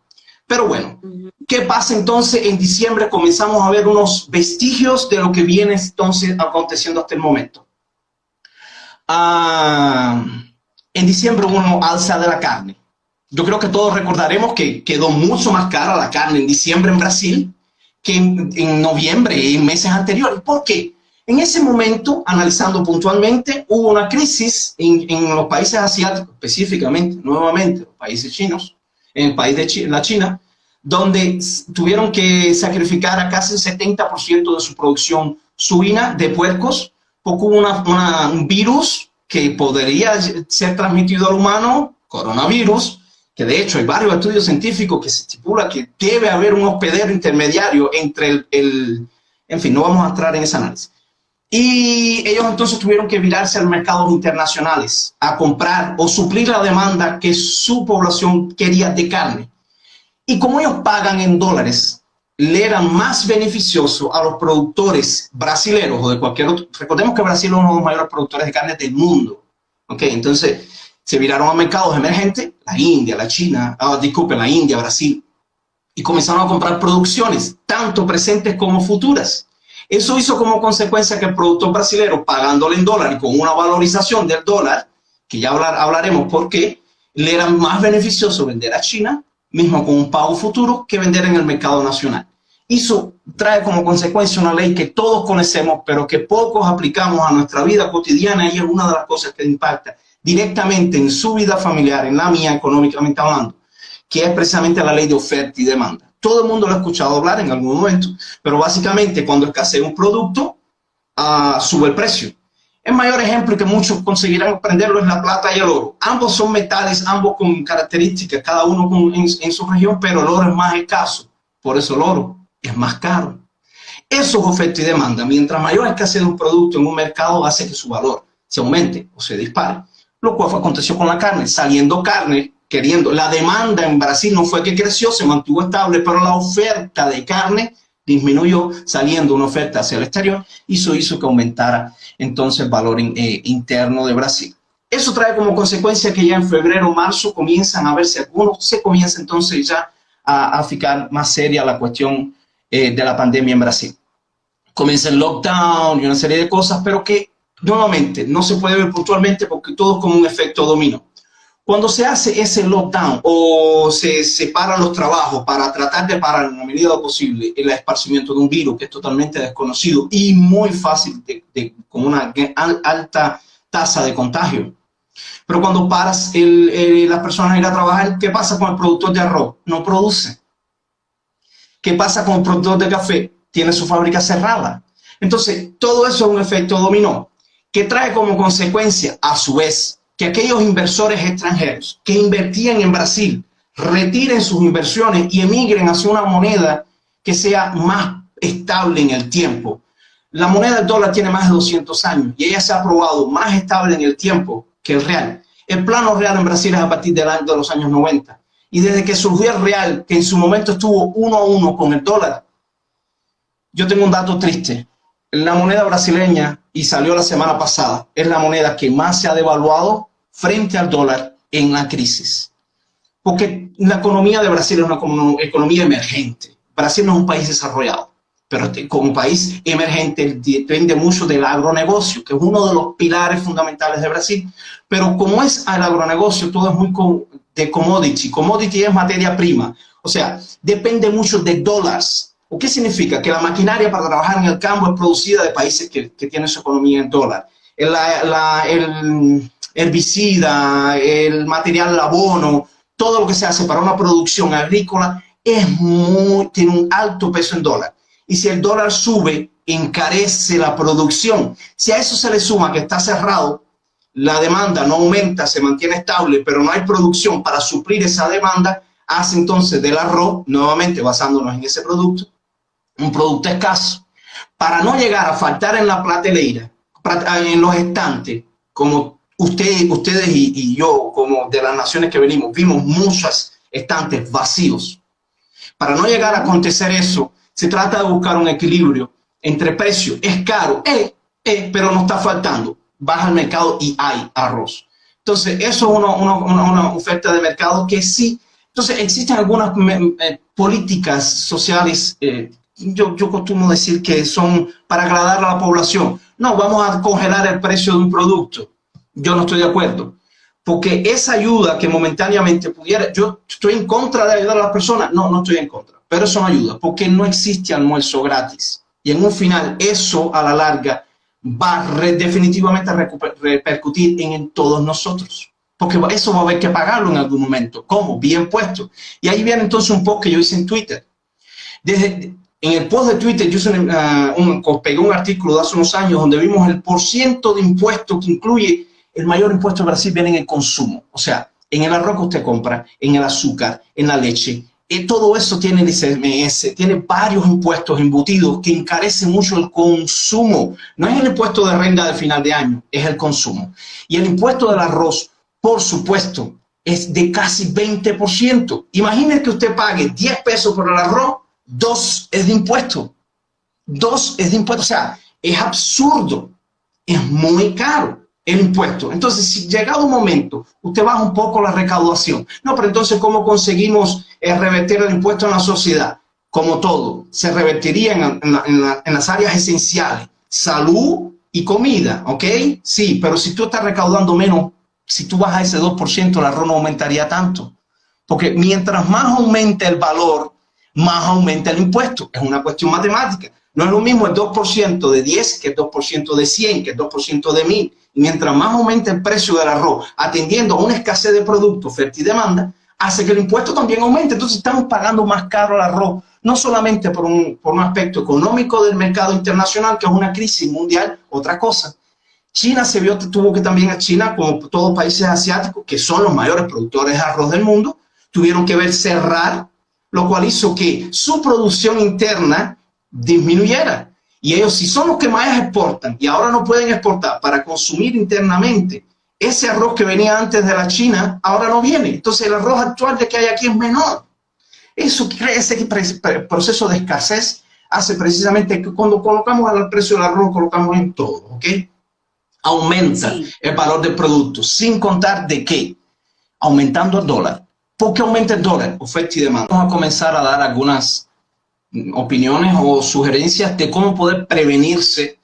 Pero bueno, ¿qué pasa entonces? En diciembre comenzamos a ver unos vestigios de lo que viene entonces aconteciendo hasta el momento. En diciembre hubo una alza de la carne. Yo creo que todos recordaremos que quedó mucho más cara la carne en diciembre en Brasil que en noviembre y en meses anteriores. ¿Por qué? En ese momento, analizando puntualmente, hubo una crisis en los países asiáticos, específicamente, nuevamente, los países chinos, en el país de la China, donde tuvieron que sacrificar a casi el 70% de su producción suina de puercos, porque hubo un virus que podría ser transmitido al humano, coronavirus, que de hecho hay varios estudios científicos que se estipula que debe haber un hospedero intermediario entre en fin, no vamos a entrar en ese análisis. Y ellos entonces tuvieron que virarse a mercados internacionales a comprar o suplir la demanda que su población quería de carne. Y como ellos pagan en dólares, le era más beneficioso a los productores brasileños o de cualquier otro. Recordemos que Brasil es uno de los mayores productores de carne del mundo. ¿Okay? Entonces, se viraron a mercados emergentes, la India, la China, disculpen, la India, Brasil, y comenzaron a comprar producciones, tanto presentes como futuras. Eso hizo como consecuencia que el productor brasileño, pagándole en dólar y con una valorización del dólar, que ya hablaremos por qué, le era más beneficioso vender a China, mismo con un pago futuro, que vender en el mercado nacional. Eso trae como consecuencia una ley que todos conocemos, pero que pocos aplicamos a nuestra vida cotidiana, y es una de las cosas que impacta directamente en su vida familiar, en la mía, económicamente hablando, que es precisamente la ley de oferta y demanda. Todo el mundo lo ha escuchado hablar en algún momento, pero básicamente cuando escasea un producto, sube el precio. El mayor ejemplo que muchos conseguirán aprenderlo es la plata y el oro. Ambos son metales, ambos con características, cada uno en su región, pero el oro es más escaso. Por eso el oro es más caro. Eso es oferta y demanda. Mientras mayor escasez de un producto en un mercado, hace que su valor se aumente o se dispare. Lo cual aconteció con la carne. Saliendo carne, la demanda en Brasil no fue que creció, se mantuvo estable, pero la oferta de carne disminuyó, saliendo una oferta hacia el exterior, y eso hizo que aumentara entonces el valor interno de Brasil. Eso trae como consecuencia que ya en febrero o marzo comienzan a verse algunos, se comienza entonces ya a fijar más seria la cuestión de la pandemia en Brasil. Comienza el lockdown y una serie de cosas, pero que nuevamente no se puede ver puntualmente porque todo es como un efecto dominó. Cuando se hace ese lockdown o se separan los trabajos para tratar de parar en la medida posible el esparcimiento de un virus que es totalmente desconocido y muy fácil con una alta tasa de contagio. Pero cuando paras las personas a ir a trabajar, ¿qué pasa con el productor de arroz? No produce. ¿Qué pasa con el productor de café? Tiene su fábrica cerrada. Entonces, todo eso es un efecto dominó que trae como consecuencia, a su vez, que aquellos inversores extranjeros que invertían en Brasil retiren sus inversiones y emigren hacia una moneda que sea más estable en el tiempo. La moneda del dólar tiene más de 200 años y ella se ha probado más estable en el tiempo que el real. El plano real en Brasil es a partir de los años 90. Y desde que surgió el real, que en su momento estuvo 1-1 con el dólar, yo tengo un dato triste. La moneda brasileña, y salió la semana pasada, es la moneda que más se ha devaluado frente al dólar en la crisis. Porque la economía de Brasil es una economía emergente. Brasil no es un país desarrollado, pero como país emergente depende mucho del agronegocio, que es uno de los pilares fundamentales de Brasil. Pero como es el agronegocio, todo es muy de commodity. Commodity es materia prima. O sea, depende mucho de dólares. ¿O qué significa? Que la maquinaria para trabajar en el campo es producida de países que tienen su economía en dólar. El herbicida, el material, el abono, todo lo que se hace para una producción agrícola tiene un alto peso en dólar. Y si el dólar sube, encarece la producción. Si a eso se le suma que está cerrado, la demanda no aumenta, se mantiene estable, pero no hay producción para suplir esa demanda, hace entonces del arroz, nuevamente basándonos en ese producto, un producto escaso. Para no llegar a faltar en la prateleira, en los estantes, como ustedes y yo, como de las naciones que venimos, vimos muchos estantes vacíos. Para no llegar a acontecer eso, se trata de buscar un equilibrio entre precios. Es caro, pero no está faltando. Baja al mercado y hay arroz. Entonces, eso es una oferta de mercado que sí. Entonces, existen algunas políticas sociales, yo costumo decir que son para agradar a la población. No, vamos a congelar el precio de un producto. Yo no estoy de acuerdo. Porque esa ayuda que momentáneamente pudiera, yo estoy en contra de ayudar a las personas. No estoy en contra. Pero eso no ayuda, porque no existe almuerzo gratis. Y en un final, eso a la larga va definitivamente a repercutir en todos nosotros. Porque eso va a haber que pagarlo en algún momento. ¿Cómo? Bien puesto. Y ahí viene entonces un post que yo hice en Twitter. En el post de Twitter yo pegué un artículo de hace unos años donde vimos el % de impuestos que incluye. El mayor impuesto de Brasil viene en el consumo. O sea, en el arroz que usted compra, en el azúcar, en la leche. Todo eso tiene el ICMS, tiene varios impuestos embutidos que encarecen mucho el consumo. No es el impuesto de renta de final de año, es el consumo. Y el impuesto del arroz, por supuesto, es de casi 20%. Imagine que usted pague 10 pesos por el arroz 2 es de impuesto. 2 es de impuesto. O sea, es absurdo. Es muy caro el impuesto. Entonces, si llegado un momento, usted baja un poco la recaudación. No, pero entonces, ¿cómo conseguimos revertir el impuesto en la sociedad? Como todo, se revertiría en las áreas esenciales. Salud y comida, ¿ok? Sí, pero si tú estás recaudando menos, si tú bajas ese 2%, el arroz no aumentaría tanto. Porque mientras más aumente el valor, más aumenta el impuesto. Es una cuestión matemática. No es lo mismo el 2% de 10 que el 2% de 100, que el 2% de 1000. Y mientras más aumente el precio del arroz, atendiendo a una escasez de productos, oferta y demanda, hace que el impuesto también aumente. Entonces estamos pagando más caro el arroz, no solamente por un aspecto económico del mercado internacional, que es una crisis mundial, otra cosa. China tuvo que también a China, como todos países asiáticos, que son los mayores productores de arroz del mundo, tuvieron que ver cerrar, lo cual hizo que su producción interna disminuyera. Y ellos, si son los que más exportan y ahora no pueden exportar para consumir internamente, ese arroz que venía antes de la China, ahora no viene. Entonces el arroz actual que hay aquí es menor. Eso crea ese proceso de escasez, hace precisamente que cuando colocamos el precio del arroz, colocamos en todo, ¿ok? Aumenta el valor del producto, sin contar de qué, aumentando el dólar. ¿Por qué aumenta el dólar? Oferta y demanda. Vamos a comenzar a dar algunas opiniones o sugerencias de cómo poder prevenirse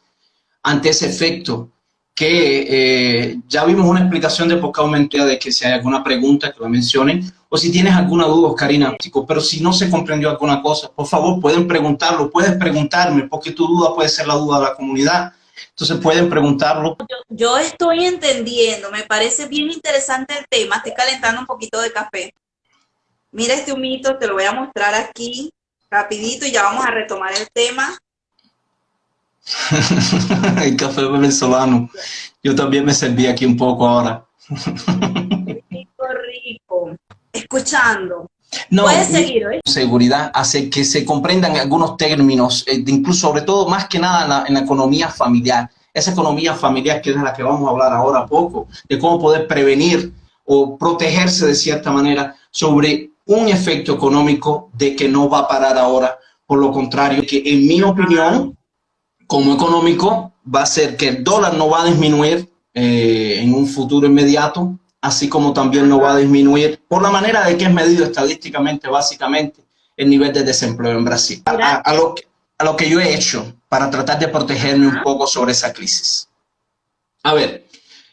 ante ese efecto que ya vimos una explicación de por qué aumenta, de que si hay alguna pregunta que la mencionen o si tienes alguna duda, Karina, pero si no se comprendió alguna cosa, por favor pueden preguntarlo, puedes preguntarme porque tu duda puede ser la duda de la comunidad, entonces pueden preguntarlo. Yo estoy entendiendo, me parece bien interesante el tema, estoy calentando un poquito de café. Mira este humito, te lo voy a mostrar aquí rapidito y ya vamos a retomar el tema. El café venezolano. Yo también me serví aquí un poco ahora. Rico, rico. Escuchando. No, puedes seguir, ¿eh? Seguridad hace que se comprendan algunos términos, incluso sobre todo más que nada en la economía familiar. Esa economía familiar que es de la que vamos a hablar ahora poco, de cómo poder prevenir o protegerse de cierta manera sobre un efecto económico de que no va a parar ahora. Por lo contrario, que en mi opinión, como económico, va a ser que el dólar no va a disminuir en un futuro inmediato, así como también no va a disminuir por la manera de que es medido estadísticamente, básicamente, el nivel de desempleo en Brasil. A lo que yo he hecho para tratar de protegerme un poco sobre esa crisis. A ver,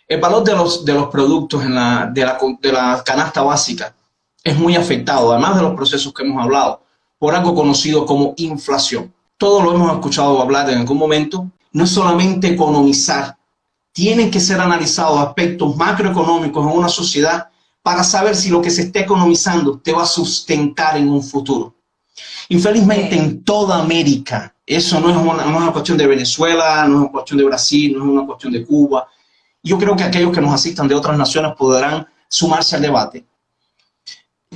el valor de los productos de la canasta básica es muy afectado, además de los procesos que hemos hablado, por algo conocido como inflación. Todos lo hemos escuchado hablar en algún momento. No es solamente economizar, tienen que ser analizados aspectos macroeconómicos en una sociedad para saber si lo que se está economizando te va a sustentar en un futuro. Infelizmente en toda América, eso no es una cuestión de Venezuela, no es una cuestión de Brasil, no es una cuestión de Cuba. Yo creo que aquellos que nos asistan de otras naciones podrán sumarse al debate.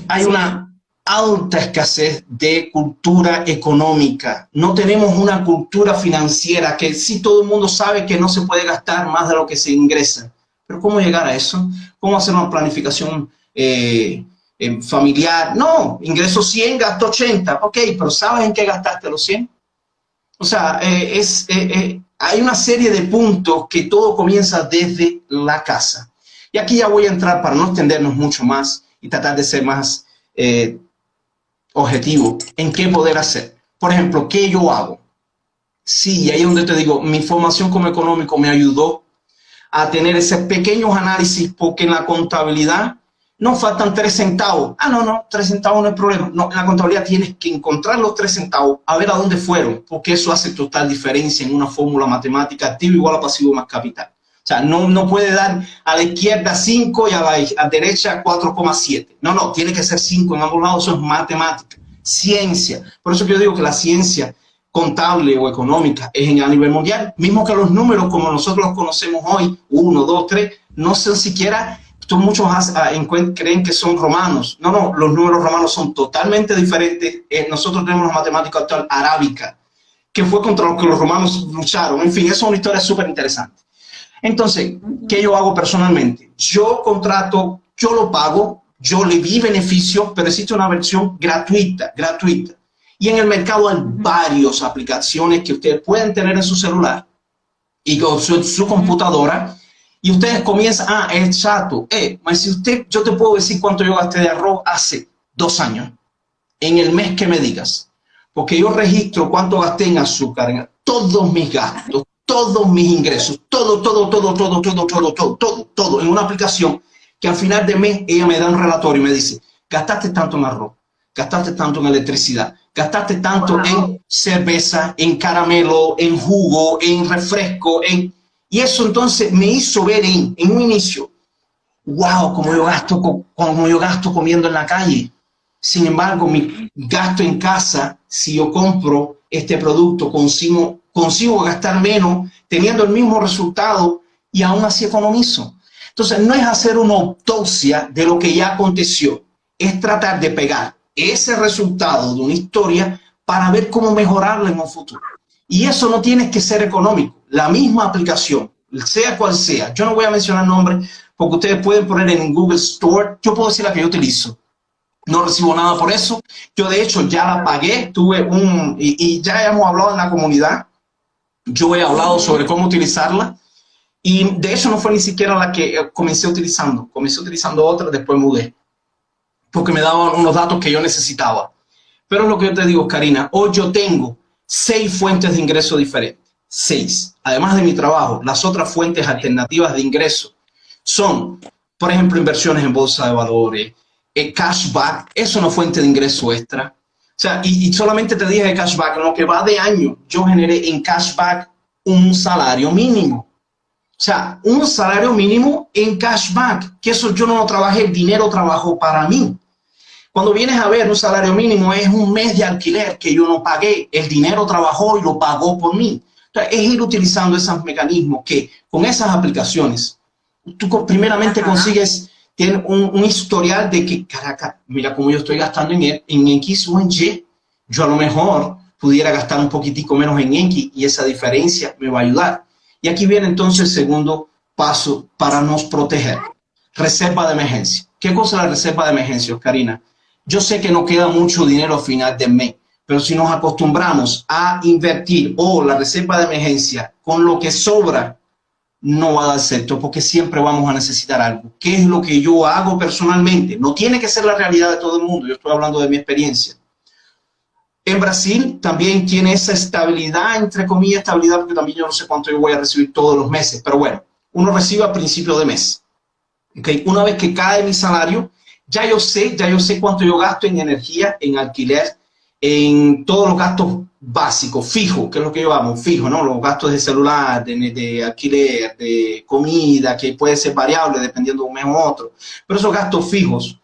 Hay una alta escasez de cultura económica. No tenemos una cultura financiera que sí todo el mundo sabe que no se puede gastar más de lo que se ingresa. Pero ¿cómo llegar a eso? ¿Cómo hacer una planificación familiar? No, ingreso 100, gasto 80. Ok, pero ¿sabes en qué gastaste los 100? O sea, hay una serie de puntos que todo comienza desde la casa. Y aquí ya voy a entrar para no extendernos mucho más y tratar de ser más objetivo en qué poder hacer. Por ejemplo, ¿qué yo hago? Sí, ahí es donde te digo, mi formación como económico me ayudó a tener ese pequeños análisis, porque en la contabilidad no faltan 3 centavos. Ah, no, 3 centavos no es problema. No, en la contabilidad tienes que encontrar los 3 centavos, a ver a dónde fueron, porque eso hace total diferencia en una fórmula matemática: activo igual a pasivo más capital. O sea, no puede dar a la izquierda 5 y a la derecha 4,7. No, tiene que ser 5 en ambos lados. Eso es matemática, ciencia. Por eso que yo digo que la ciencia contable o económica es a nivel mundial. Mismo que los números como nosotros los conocemos hoy, 1, 2, 3, no son siquiera, muchos creen que son romanos. No, los números romanos son totalmente diferentes. Nosotros tenemos una matemática actual arábica, que fue contra lo que los romanos lucharon. En fin, eso es una historia súper interesante. Entonces, ¿qué yo hago personalmente? Yo contrato, yo lo pago, yo le di beneficio, pero existe una versión gratuita. Y en el mercado hay varias aplicaciones que ustedes pueden tener en su celular y con su computadora. Y ustedes comienzan, exacto, si usted, yo te puedo decir cuánto yo gasté de arroz hace 2 años, en el mes que me digas. Porque yo registro cuánto gasté en azúcar, en todos mis gastos, todos mis ingresos, todo, en una aplicación que al final de mes ella me da un relatorio y me dice, gastaste tanto en arroz, gastaste tanto en electricidad, gastaste tanto en cerveza, en caramelo, en jugo, en refresco, y eso entonces me hizo ver en un inicio, wow, como yo gasto comiendo en la calle. Sin embargo, mi gasto en casa, si yo compro este producto, consigo gastar menos, teniendo el mismo resultado y aún así economizo. Entonces, no es hacer una autopsia de lo que ya aconteció, es tratar de pegar ese resultado de una historia para ver cómo mejorarlo en un futuro. Y eso no tiene que ser económico. La misma aplicación, sea cual sea, yo no voy a mencionar nombres porque ustedes pueden poner en Google Store, yo puedo decir la que yo utilizo. No recibo nada por eso. Yo, de hecho, ya la pagué. Y ya hemos hablado en la comunidad. Yo he hablado sobre cómo utilizarla. Y de hecho, no fue ni siquiera la que comencé utilizando. Comencé utilizando otra, después mudé. Porque me daban unos datos que yo necesitaba. Pero es lo que yo te digo, Karina. Hoy yo tengo 6 fuentes de ingreso diferentes. 6. Además de mi trabajo, las otras fuentes alternativas de ingreso son, por ejemplo, inversiones en bolsa de valores, cashback, es una fuente de ingreso extra. O sea, y solamente te dije de cashback, en lo que va de año, yo generé en cashback un salario mínimo. O sea, un salario mínimo en cashback, que eso yo no lo trabajé, el dinero trabajó para mí. Cuando vienes a ver un salario mínimo es un mes de alquiler que yo no pagué, el dinero trabajó y lo pagó por mí. Entonces, es ir utilizando esos mecanismos que con esas aplicaciones, tú primeramente consigues... Tiene un historial de que, caraca, mira cómo yo estoy gastando en X o en Y. Yo a lo mejor pudiera gastar un poquitico menos en X y esa diferencia me va a ayudar. Y aquí viene entonces el segundo paso para nos proteger. Reserva de emergencia. ¿Qué cosa es la reserva de emergencia, Karina? Yo sé que no queda mucho dinero al final del mes, pero si nos acostumbramos a invertir la reserva de emergencia con lo que sobra, no va a dar efecto porque siempre vamos a necesitar algo. ¿Qué es lo que yo hago personalmente? No tiene que ser la realidad de todo el mundo. Yo estoy hablando de mi experiencia. En Brasil también tiene esa estabilidad, entre comillas, estabilidad, porque también yo no sé cuánto yo voy a recibir todos los meses, pero bueno, uno recibe a principio de mes. ¿Okay? Una vez que cae mi salario, ya yo sé cuánto yo gasto en energía, en alquiler, en todos los gastos básicos, fijos, que es lo que yo amo, fijo, ¿no? Los gastos de celular, de alquiler, de comida, que puede ser variable dependiendo de un mes u otro. Pero esos gastos fijos,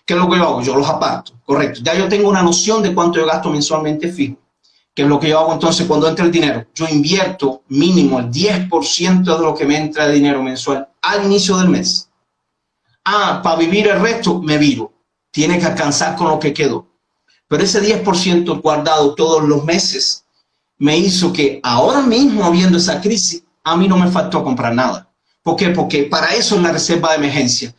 ¿qué es lo que yo hago? Yo los aparto, correcto. Ya yo tengo una noción de cuánto yo gasto mensualmente fijo. ¿Qué es lo que yo hago entonces cuando entra el dinero? Yo invierto mínimo el 10% de lo que me entra de dinero mensual al inicio del mes. Para vivir el resto, me viro. Tiene que alcanzar con lo que quedó. Pero ese 10% guardado todos los meses me hizo que ahora mismo, habiendo esa crisis, a mí no me faltó comprar nada. ¿Por qué? Porque para eso es la reserva de emergencia.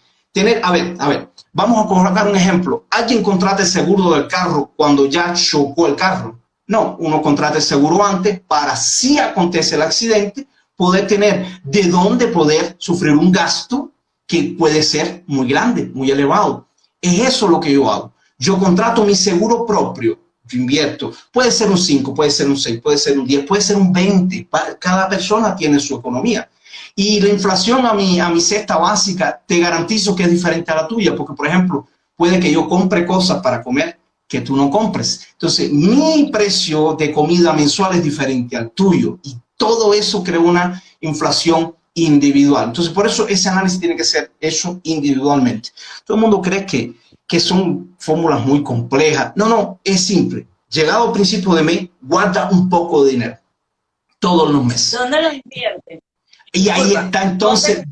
A ver, vamos a colocar un ejemplo. ¿Alguien contrata el seguro del carro cuando ya chocó el carro? No, uno contrata el seguro antes para, si acontece el accidente, poder tener de dónde poder sufrir un gasto que puede ser muy grande, muy elevado. Es eso lo que yo hago. Yo contrato mi seguro propio, yo invierto. Puede ser un 5, puede ser un 6, puede ser un 10, puede ser un 20. Cada persona tiene su economía. Y la inflación a mi cesta básica, te garantizo que es diferente a la tuya, porque, por ejemplo, puede que yo compre cosas para comer que tú no compres. Entonces, mi precio de comida mensual es diferente al tuyo. Y todo eso crea una inflación individual. Entonces, por eso ese análisis tiene que ser hecho individualmente. Todo el mundo cree que son fórmulas muy complejas. No, es simple. Llegado al principio de mes, guarda un poco de dinero todos los meses. ¿Dónde lo invierte? Y ahí está entonces,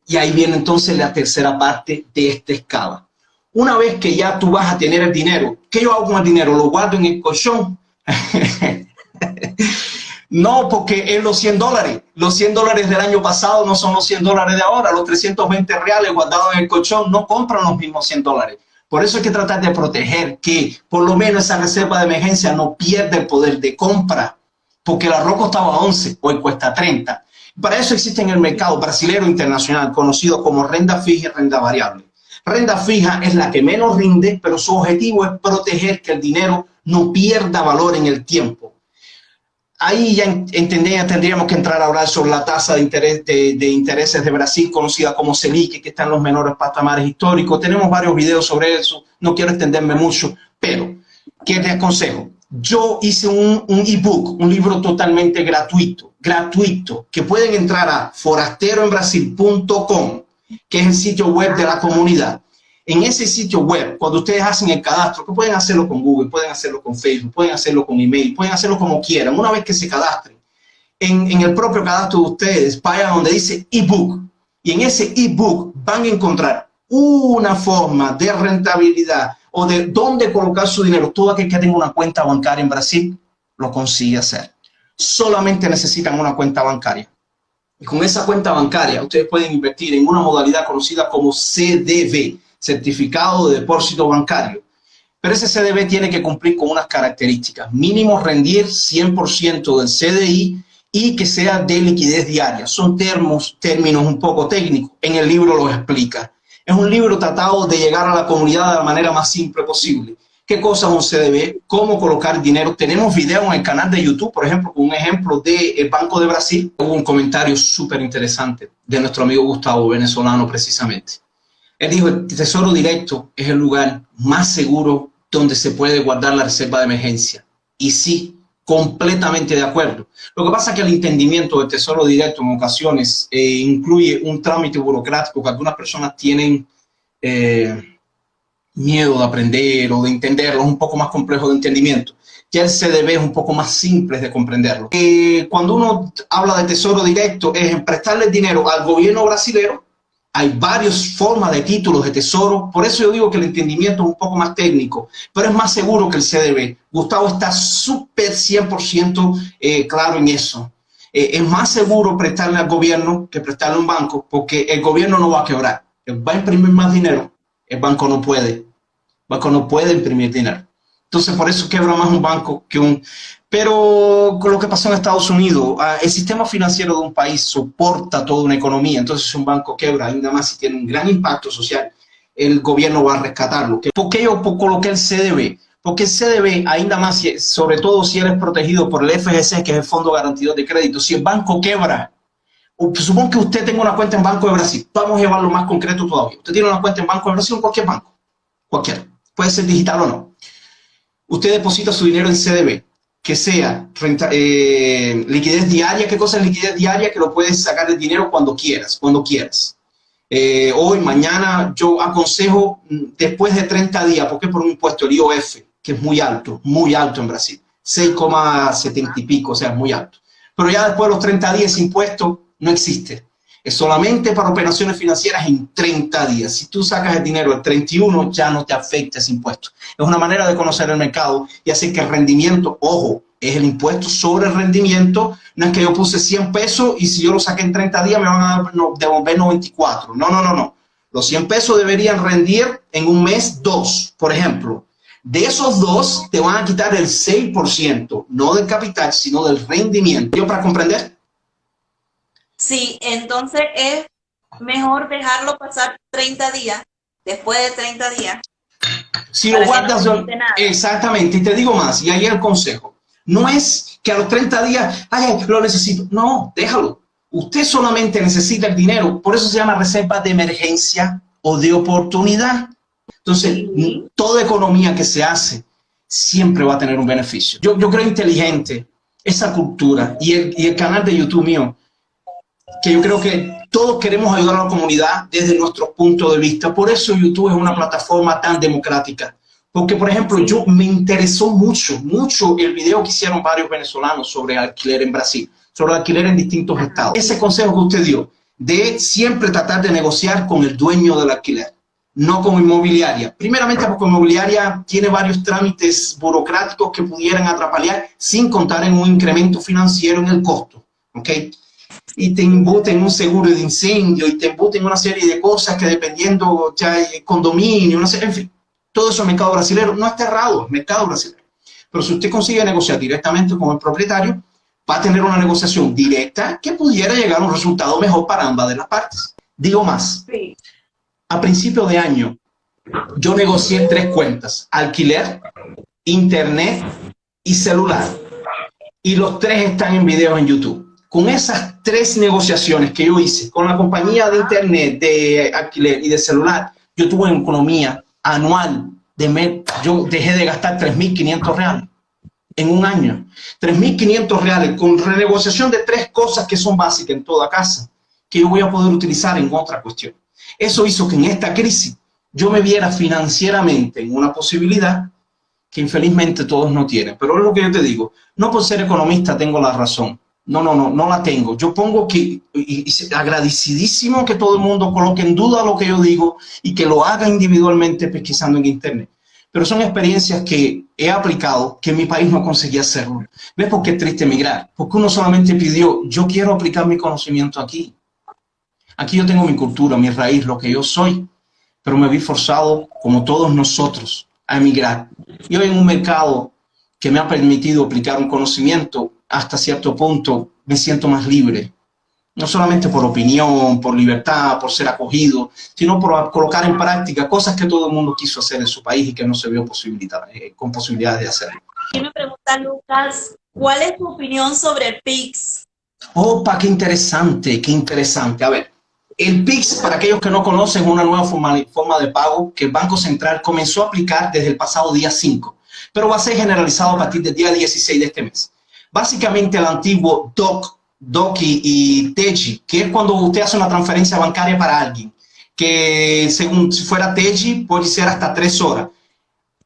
y ahí viene entonces la tercera parte de esta escala. Una vez que ya tú vas a tener el dinero, ¿qué yo hago con el dinero? ¿Lo guardo en el colchón? No, porque es los $100. Los $100 del año pasado no son los $100 de ahora. Los 320 reales guardados en el colchón no compran los mismos $100. Por eso hay que tratar de proteger que por lo menos esa reserva de emergencia no pierda el poder de compra, porque el arroz costaba 11, hoy cuesta 30. Para eso existe en el mercado brasilero internacional, conocido como renta fija y renta variable. Renta fija es la que menos rinde, pero su objetivo es proteger que el dinero no pierda valor en el tiempo. Ahí ya tendríamos que entrar a hablar sobre la tasa de intereses de Brasil, conocida como Selic, que está en los menores patamares históricos. Tenemos varios videos sobre eso, no quiero extenderme mucho, pero ¿qué te aconsejo? Yo hice un ebook, un libro totalmente gratuito, que pueden entrar a forasteroenbrasil.com, que es el sitio web de la comunidad. En ese sitio web, cuando ustedes hacen el cadastro, que pueden hacerlo con Google, pueden hacerlo con Facebook, pueden hacerlo con email, pueden hacerlo como quieran. Una vez que se cadastren, en el propio cadastro de ustedes, vayan donde dice ebook. Y en ese ebook van a encontrar una forma de rentabilidad o de dónde colocar su dinero. Todo aquel que tenga una cuenta bancaria en Brasil lo consigue hacer. Solamente necesitan una cuenta bancaria. Y con esa cuenta bancaria, ustedes pueden invertir en una modalidad conocida como CDB, Certificado de Depósito Bancario. Pero ese CDB tiene que cumplir con unas características. Mínimo rendir 100% del CDI y que sea de liquidez diaria. Son términos un poco técnicos. En el libro los explica. Es un libro tratado de llegar a la comunidad de la manera más simple posible. ¿Qué cosa es un CDB? ¿Cómo colocar dinero? Tenemos video en el canal de YouTube, por ejemplo, con un ejemplo del Banco de Brasil. Hubo un comentario súper interesante de nuestro amigo Gustavo, venezolano precisamente. Él dijo, el Tesoro Directo es el lugar más seguro donde se puede guardar la reserva de emergencia. Y sí, completamente de acuerdo. Lo que pasa es que el entendimiento del Tesoro Directo en ocasiones incluye un trámite burocrático que algunas personas tienen miedo de aprender o de entenderlo, es un poco más complejo de entendimiento. Ya el CDB es un poco más simple de comprenderlo. Cuando uno habla de Tesoro Directo es en prestarle dinero al gobierno brasileño. Hay varias formas de títulos de tesoro, por eso yo digo que el entendimiento es un poco más técnico, pero es más seguro que el CDB. Gustavo está súper 100% claro en eso. Es más seguro prestarle al gobierno que prestarle a un banco, porque el gobierno no va a quebrar. Va a imprimir más dinero, el banco no puede. El banco no puede imprimir dinero. Entonces, por eso quebra más un banco que un... Pero con lo que pasó en Estados Unidos, el sistema financiero de un país soporta toda una economía. Entonces, si un banco quebra, ainda más si tiene un gran impacto social, el gobierno va a rescatarlo. ¿Por qué yo coloqué el CDB? Porque el CDB, ainda más, sobre todo si eres protegido por el FGC, que es el Fondo Garantidor de Crédito, si el banco quebra, supongo que usted tenga una cuenta en Banco de Brasil. Vamos a llevarlo más concreto todavía. Usted tiene una cuenta en Banco de Brasil o en cualquier banco. Cualquiera. Puede ser digital o no. Usted deposita su dinero en CDB, que sea liquidez diaria. ¿Qué cosa es liquidez diaria? Que lo puedes sacar el dinero cuando quieras, hoy, mañana. Yo aconsejo después de 30 días, porque por un impuesto, el IOF, que es muy alto en Brasil, 6,70 y pico, o sea, es muy alto. Pero ya después de los 30 días, ese impuesto no existe. Es solamente para operaciones financieras en 30 días. Si tú sacas el dinero el 31, ya no te afecta ese impuesto. Es una manera de conocer el mercado y hacer que el rendimiento, ojo, es el impuesto sobre el rendimiento. No es que yo puse 100 pesos y si yo lo saqué en 30 días me van a devolver 94. No. Los 100 pesos deberían rendir en un mes 2, por ejemplo. De esos 2 te van a quitar el 6%, no del capital, sino del rendimiento. ¿Yo para comprender? Sí, entonces es mejor dejarlo pasar 30 días, después de 30 días. Si lo guardas, no exactamente, y te digo más, y ahí el consejo. No es que a los 30 días, ay, lo necesito. No, déjalo. Usted solamente necesita el dinero, por eso se llama reserva de emergencia o de oportunidad. Entonces, toda economía que se hace siempre va a tener un beneficio. Yo creo inteligente esa cultura y el canal de YouTube mío, que yo creo que todos queremos ayudar a la comunidad desde nuestro punto de vista. Por eso YouTube es una plataforma tan democrática. Porque, por ejemplo, yo me interesó mucho el video que hicieron varios venezolanos sobre alquiler en Brasil, sobre alquiler en distintos estados. Ese consejo que usted dio de siempre tratar de negociar con el dueño del alquiler, no con inmobiliaria. Primeramente porque inmobiliaria tiene varios trámites burocráticos que pudieran atrapallar sin contar en un incremento financiero en el costo. ¿Ok? Y te embuten un seguro de incendio y te embuten una serie de cosas que dependiendo ya el condominio, en fin. todo eso es mercado brasilero. No está errado, es mercado brasilero. Pero si usted consigue negociar directamente con el propietario, va a tener una negociación directa que pudiera llegar a un resultado mejor para ambas de las partes. Digo más, Sí. a principio de año, yo negocié 3 cuentas: alquiler, internet y celular. Y los 3 están en videos en YouTube. Con esas 3 negociaciones que yo hice con la compañía de internet, de alquiler y de celular, yo tuve una economía anual yo dejé de gastar 3.500 reales en un año. 3.500 reales con renegociación de 3 cosas que son básicas en toda casa, que yo voy a poder utilizar en otra cuestión. Eso hizo que en esta crisis yo me viera financieramente en una posibilidad que infelizmente todos no tienen. Pero es lo que yo te digo, no por ser economista tengo la razón. No la tengo. Yo pongo que, y agradecidísimo que todo el mundo coloque en duda lo que yo digo y que lo haga individualmente pesquisando en internet. Pero son experiencias que he aplicado que en mi país no conseguí hacerlo. ¿Ves por qué es triste emigrar? Porque uno solamente pidió, yo quiero aplicar mi conocimiento aquí. Aquí yo tengo mi cultura, mi raíz, lo que yo soy, pero me vi forzado, como todos nosotros, a emigrar. Y hoy en un mercado que me ha permitido aplicar un conocimiento, hasta cierto punto me siento más libre. No solamente por opinión, por libertad, por ser acogido, sino por colocar en práctica cosas que todo el mundo quiso hacer en su país y que no se vio con posibilidades de hacerlo. Y me pregunta Lucas, ¿cuál es tu opinión sobre el PIX? Opa, qué interesante, qué interesante. A ver, el PIX, para aquellos que no conocen, es una nueva forma de pago que el Banco Central comenzó a aplicar desde el pasado día 5, pero va a ser generalizado a partir del día 16 de este mes. Básicamente el antiguo DOC y TEGI, que es cuando usted hace una transferencia bancaria para alguien, que según si fuera TEGI puede ser hasta 3 horas.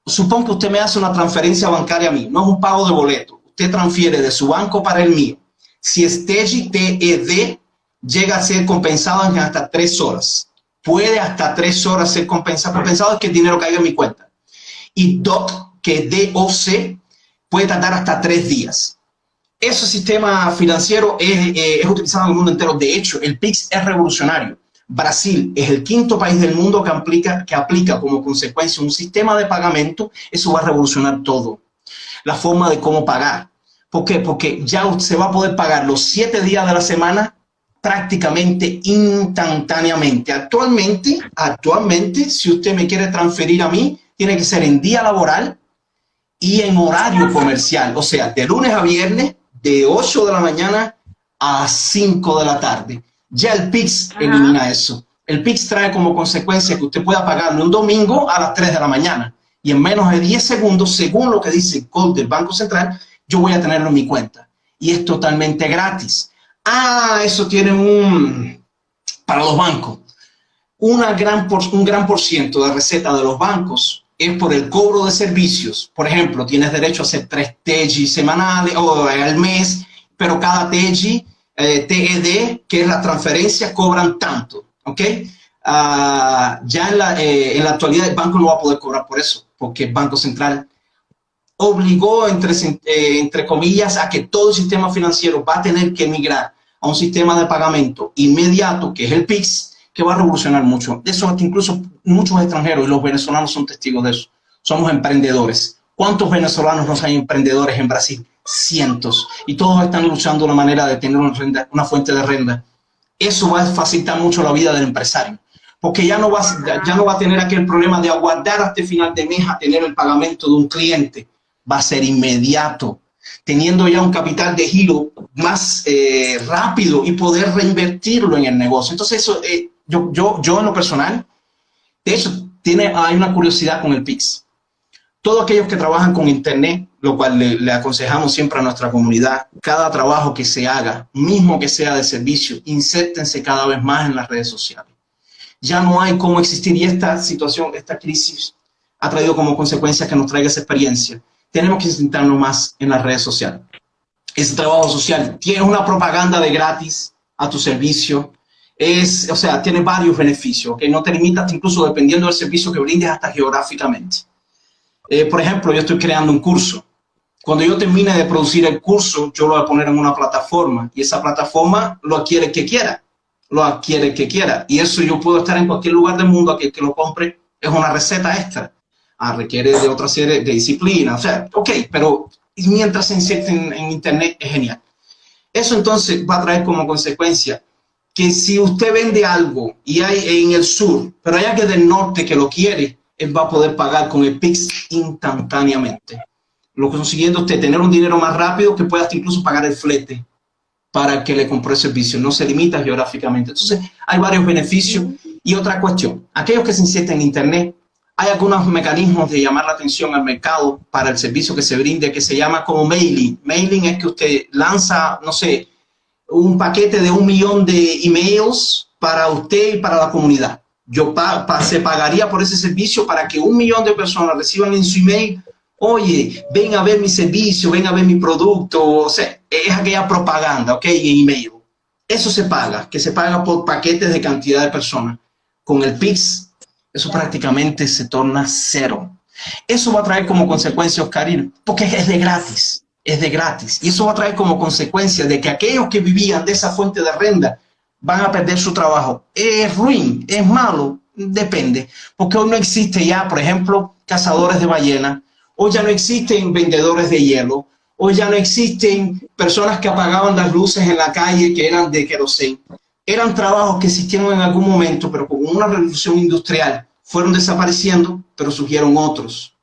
Supongo que usted me hace una transferencia bancaria a mí, no es un pago de boleto, usted transfiere de su banco para el mío. Si es TEGI, TED, llega a ser compensado en hasta 3 horas. Puede hasta 3 horas ser compensado. Compensado es que el dinero caiga en mi cuenta. Y DOC, que es DOC, puede tardar hasta 3 días. Ese sistema financiero es utilizado en el mundo entero. De hecho, el PIX es revolucionario. Brasil es el 5º país del mundo que aplica como consecuencia un sistema de pagamento. Eso va a revolucionar todo. La forma de cómo pagar. ¿Por qué? Porque ya se va a poder pagar los 7 días de la semana prácticamente instantáneamente. Actualmente, si usted me quiere transferir a mí, tiene que ser en día laboral y en horario comercial. O sea, de lunes a viernes, de 8 de la mañana a 5 de la tarde. Ya el PIX elimina eso. El PIX trae como consecuencia que usted pueda pagarme un domingo a las 3 de la mañana. Y en menos de 10 segundos, según lo que dice el código del Banco Central, yo voy a tenerlo en mi cuenta. Y es totalmente gratis. Eso tiene para los bancos. Un gran por ciento de receta de los bancos es por el cobro de servicios. Por ejemplo, tienes derecho a hacer 3 TEGI semanales o al mes, pero cada TEGI, TED, que es la transferencia, cobran tanto. ¿Ok? Ya en la actualidad el banco no va a poder cobrar por eso, porque el Banco Central obligó, entre comillas, a que todo el sistema financiero va a tener que migrar a un sistema de pagamento inmediato, que es el PIX, que va a revolucionar mucho. De eso incluso muchos extranjeros, y los venezolanos son testigos de eso, somos emprendedores. ¿Cuántos venezolanos no hay emprendedores en Brasil? Cientos. Y todos están luchando una manera de tener una fuente de renta. Eso va a facilitar mucho la vida del empresario, porque ya no va a tener aquel problema de aguardar hasta el final de mes a tener el pagamento de un cliente. Va a ser inmediato, teniendo ya un capital de giro más rápido y poder reinvertirlo en el negocio. Entonces, eso, yo en lo personal, de hecho, hay una curiosidad con el PIX. Todos aquellos que trabajan con internet, lo cual le aconsejamos siempre a nuestra comunidad, cada trabajo que se haga, mismo que sea de servicio, insértense cada vez más en las redes sociales. Ya no hay cómo existir, y esta situación, esta crisis ha traído como consecuencia que nos traiga esa experiencia. Tenemos que sentarnos más en las redes sociales. Ese trabajo social tiene una propaganda de gratis a tu servicio. O sea, tiene varios beneficios, que no te limitas, incluso dependiendo del servicio que brindes, hasta geográficamente. Por ejemplo, yo estoy creando un curso. Cuando yo termine de producir el curso, yo lo voy a poner en una plataforma, y esa plataforma lo adquiere el que quiera. Y eso yo puedo estar en cualquier lugar del mundo, aquel que lo compre es una receta extra. requiere de otra serie de disciplinas. O sea, ok, pero mientras se inserta en Internet es genial. Eso entonces va a traer como consecuencia que si usted vende algo y hay en el sur, pero hay alguien del norte que lo quiere, él va a poder pagar con el Pix instantáneamente. Lo consiguiendo usted tener un dinero más rápido que pueda hasta incluso pagar el flete para que le compre el servicio. No se limita geográficamente. Entonces, hay varios beneficios. Y otra cuestión, aquellos que se insertan en Internet, hay algunos mecanismos de llamar la atención al mercado para el servicio que se brinde, que se llama como mailing. Mailing es que usted lanza, no sé, un paquete de 1 millón de emails para usted y para la comunidad. Se pagaría por ese servicio para que 1 millón de personas reciban en su email: oye, ven a ver mi servicio, ven a ver mi producto. O sea, es aquella propaganda, ¿ok? En email. Eso se paga, que se paga por paquetes de cantidad de personas. Con el Pix, eso prácticamente se torna cero. Eso va a traer como consecuencia, Oscarina, porque es de gratis. Es de gratis. Y eso va a traer como consecuencia de que aquellos que vivían de esa fuente de renta van a perder su trabajo. ¿Es ruin? ¿Es malo? Depende. Porque hoy no existe ya, por ejemplo, cazadores de ballenas. Hoy ya no existen vendedores de hielo. Hoy ya no existen personas que apagaban las luces en la calle que eran de queroseno. Eran trabajos que existieron en algún momento, pero con una revolución industrial fueron desapareciendo, pero surgieron otros.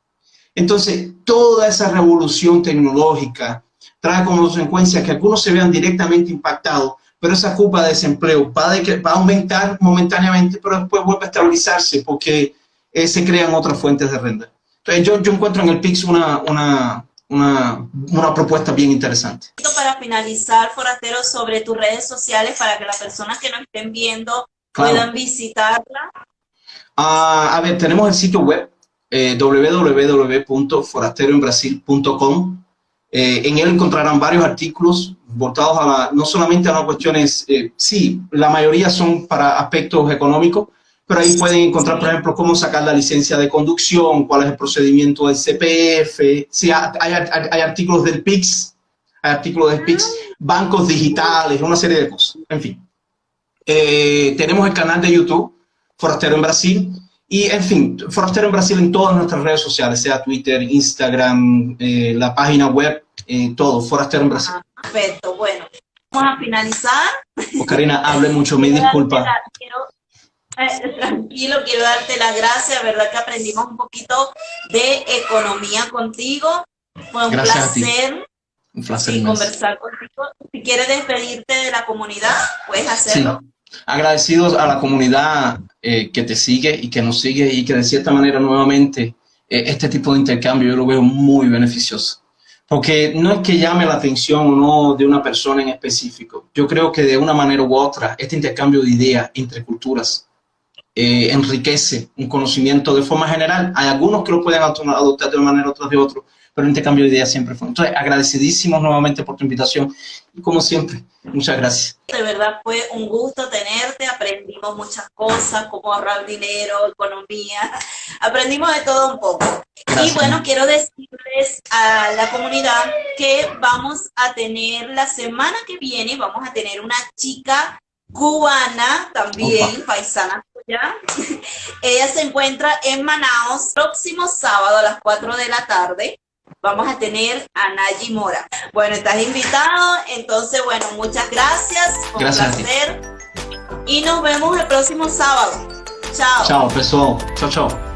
Entonces, toda esa revolución tecnológica trae como consecuencia que algunos se vean directamente impactados, pero esa curva de desempleo va a aumentar momentáneamente, pero después vuelve a estabilizarse porque se crean otras fuentes de renta. Entonces, yo encuentro en el Pix una propuesta bien interesante. Para finalizar, Forastero, sobre tus redes sociales para que las personas que nos estén viendo Claro. puedan visitarla. A ver, tenemos el sitio web www.forasteroenbrasil.com. En él encontrarán varios artículos voltados no solamente a las cuestiones, sí, la mayoría son para aspectos económicos, pero ahí pueden encontrar, por ejemplo, cómo sacar la licencia de conducción, cuál es el procedimiento del CPF, sí, hay artículos del Pix, bancos digitales, una serie de cosas, en fin. Tenemos el canal de YouTube, Forastero en Brasil, y en fin, Forastero en Brasil en todas nuestras redes sociales, sea Twitter, Instagram, la página web, todo, Forastero en Brasil. Perfecto, bueno, vamos a finalizar. Oscarina, hable mucho, me disculpa. Tranquilo, quiero darte las gracias, verdad que aprendimos un poquito de economía contigo. Fue un placer. Un placer sí, conversar contigo. Si quieres despedirte de la comunidad, puedes hacerlo. Sí. Agradecidos a la comunidad que te sigue y que nos sigue y que de cierta manera nuevamente este tipo de intercambio yo lo veo muy beneficioso. Porque no es que llame la atención o no de una persona en específico. Yo creo que de una manera u otra este intercambio de ideas entre culturas enriquece un conocimiento de forma general. Hay algunos que lo pueden adoptar de una manera, otros de otro, pero el intercambio de ideas siempre fue. Entonces, agradecidísimos nuevamente por tu invitación y como siempre, muchas gracias. De verdad fue un gusto tenerte, aprendimos muchas cosas, como ahorrar dinero, economía, aprendimos de todo un poco. Gracias. Y bueno, quiero decirles a la comunidad que vamos a tener la semana que viene, vamos a tener una chica cubana, también paisana tuya. Ella se encuentra en Manaos. Próximo sábado a las 4 de la tarde vamos a tener a Nayi Mora. Bueno, estás invitado, entonces bueno, muchas gracias, un placer y nos vemos el próximo sábado. Chao. Chao, pessoal. Chao, chao.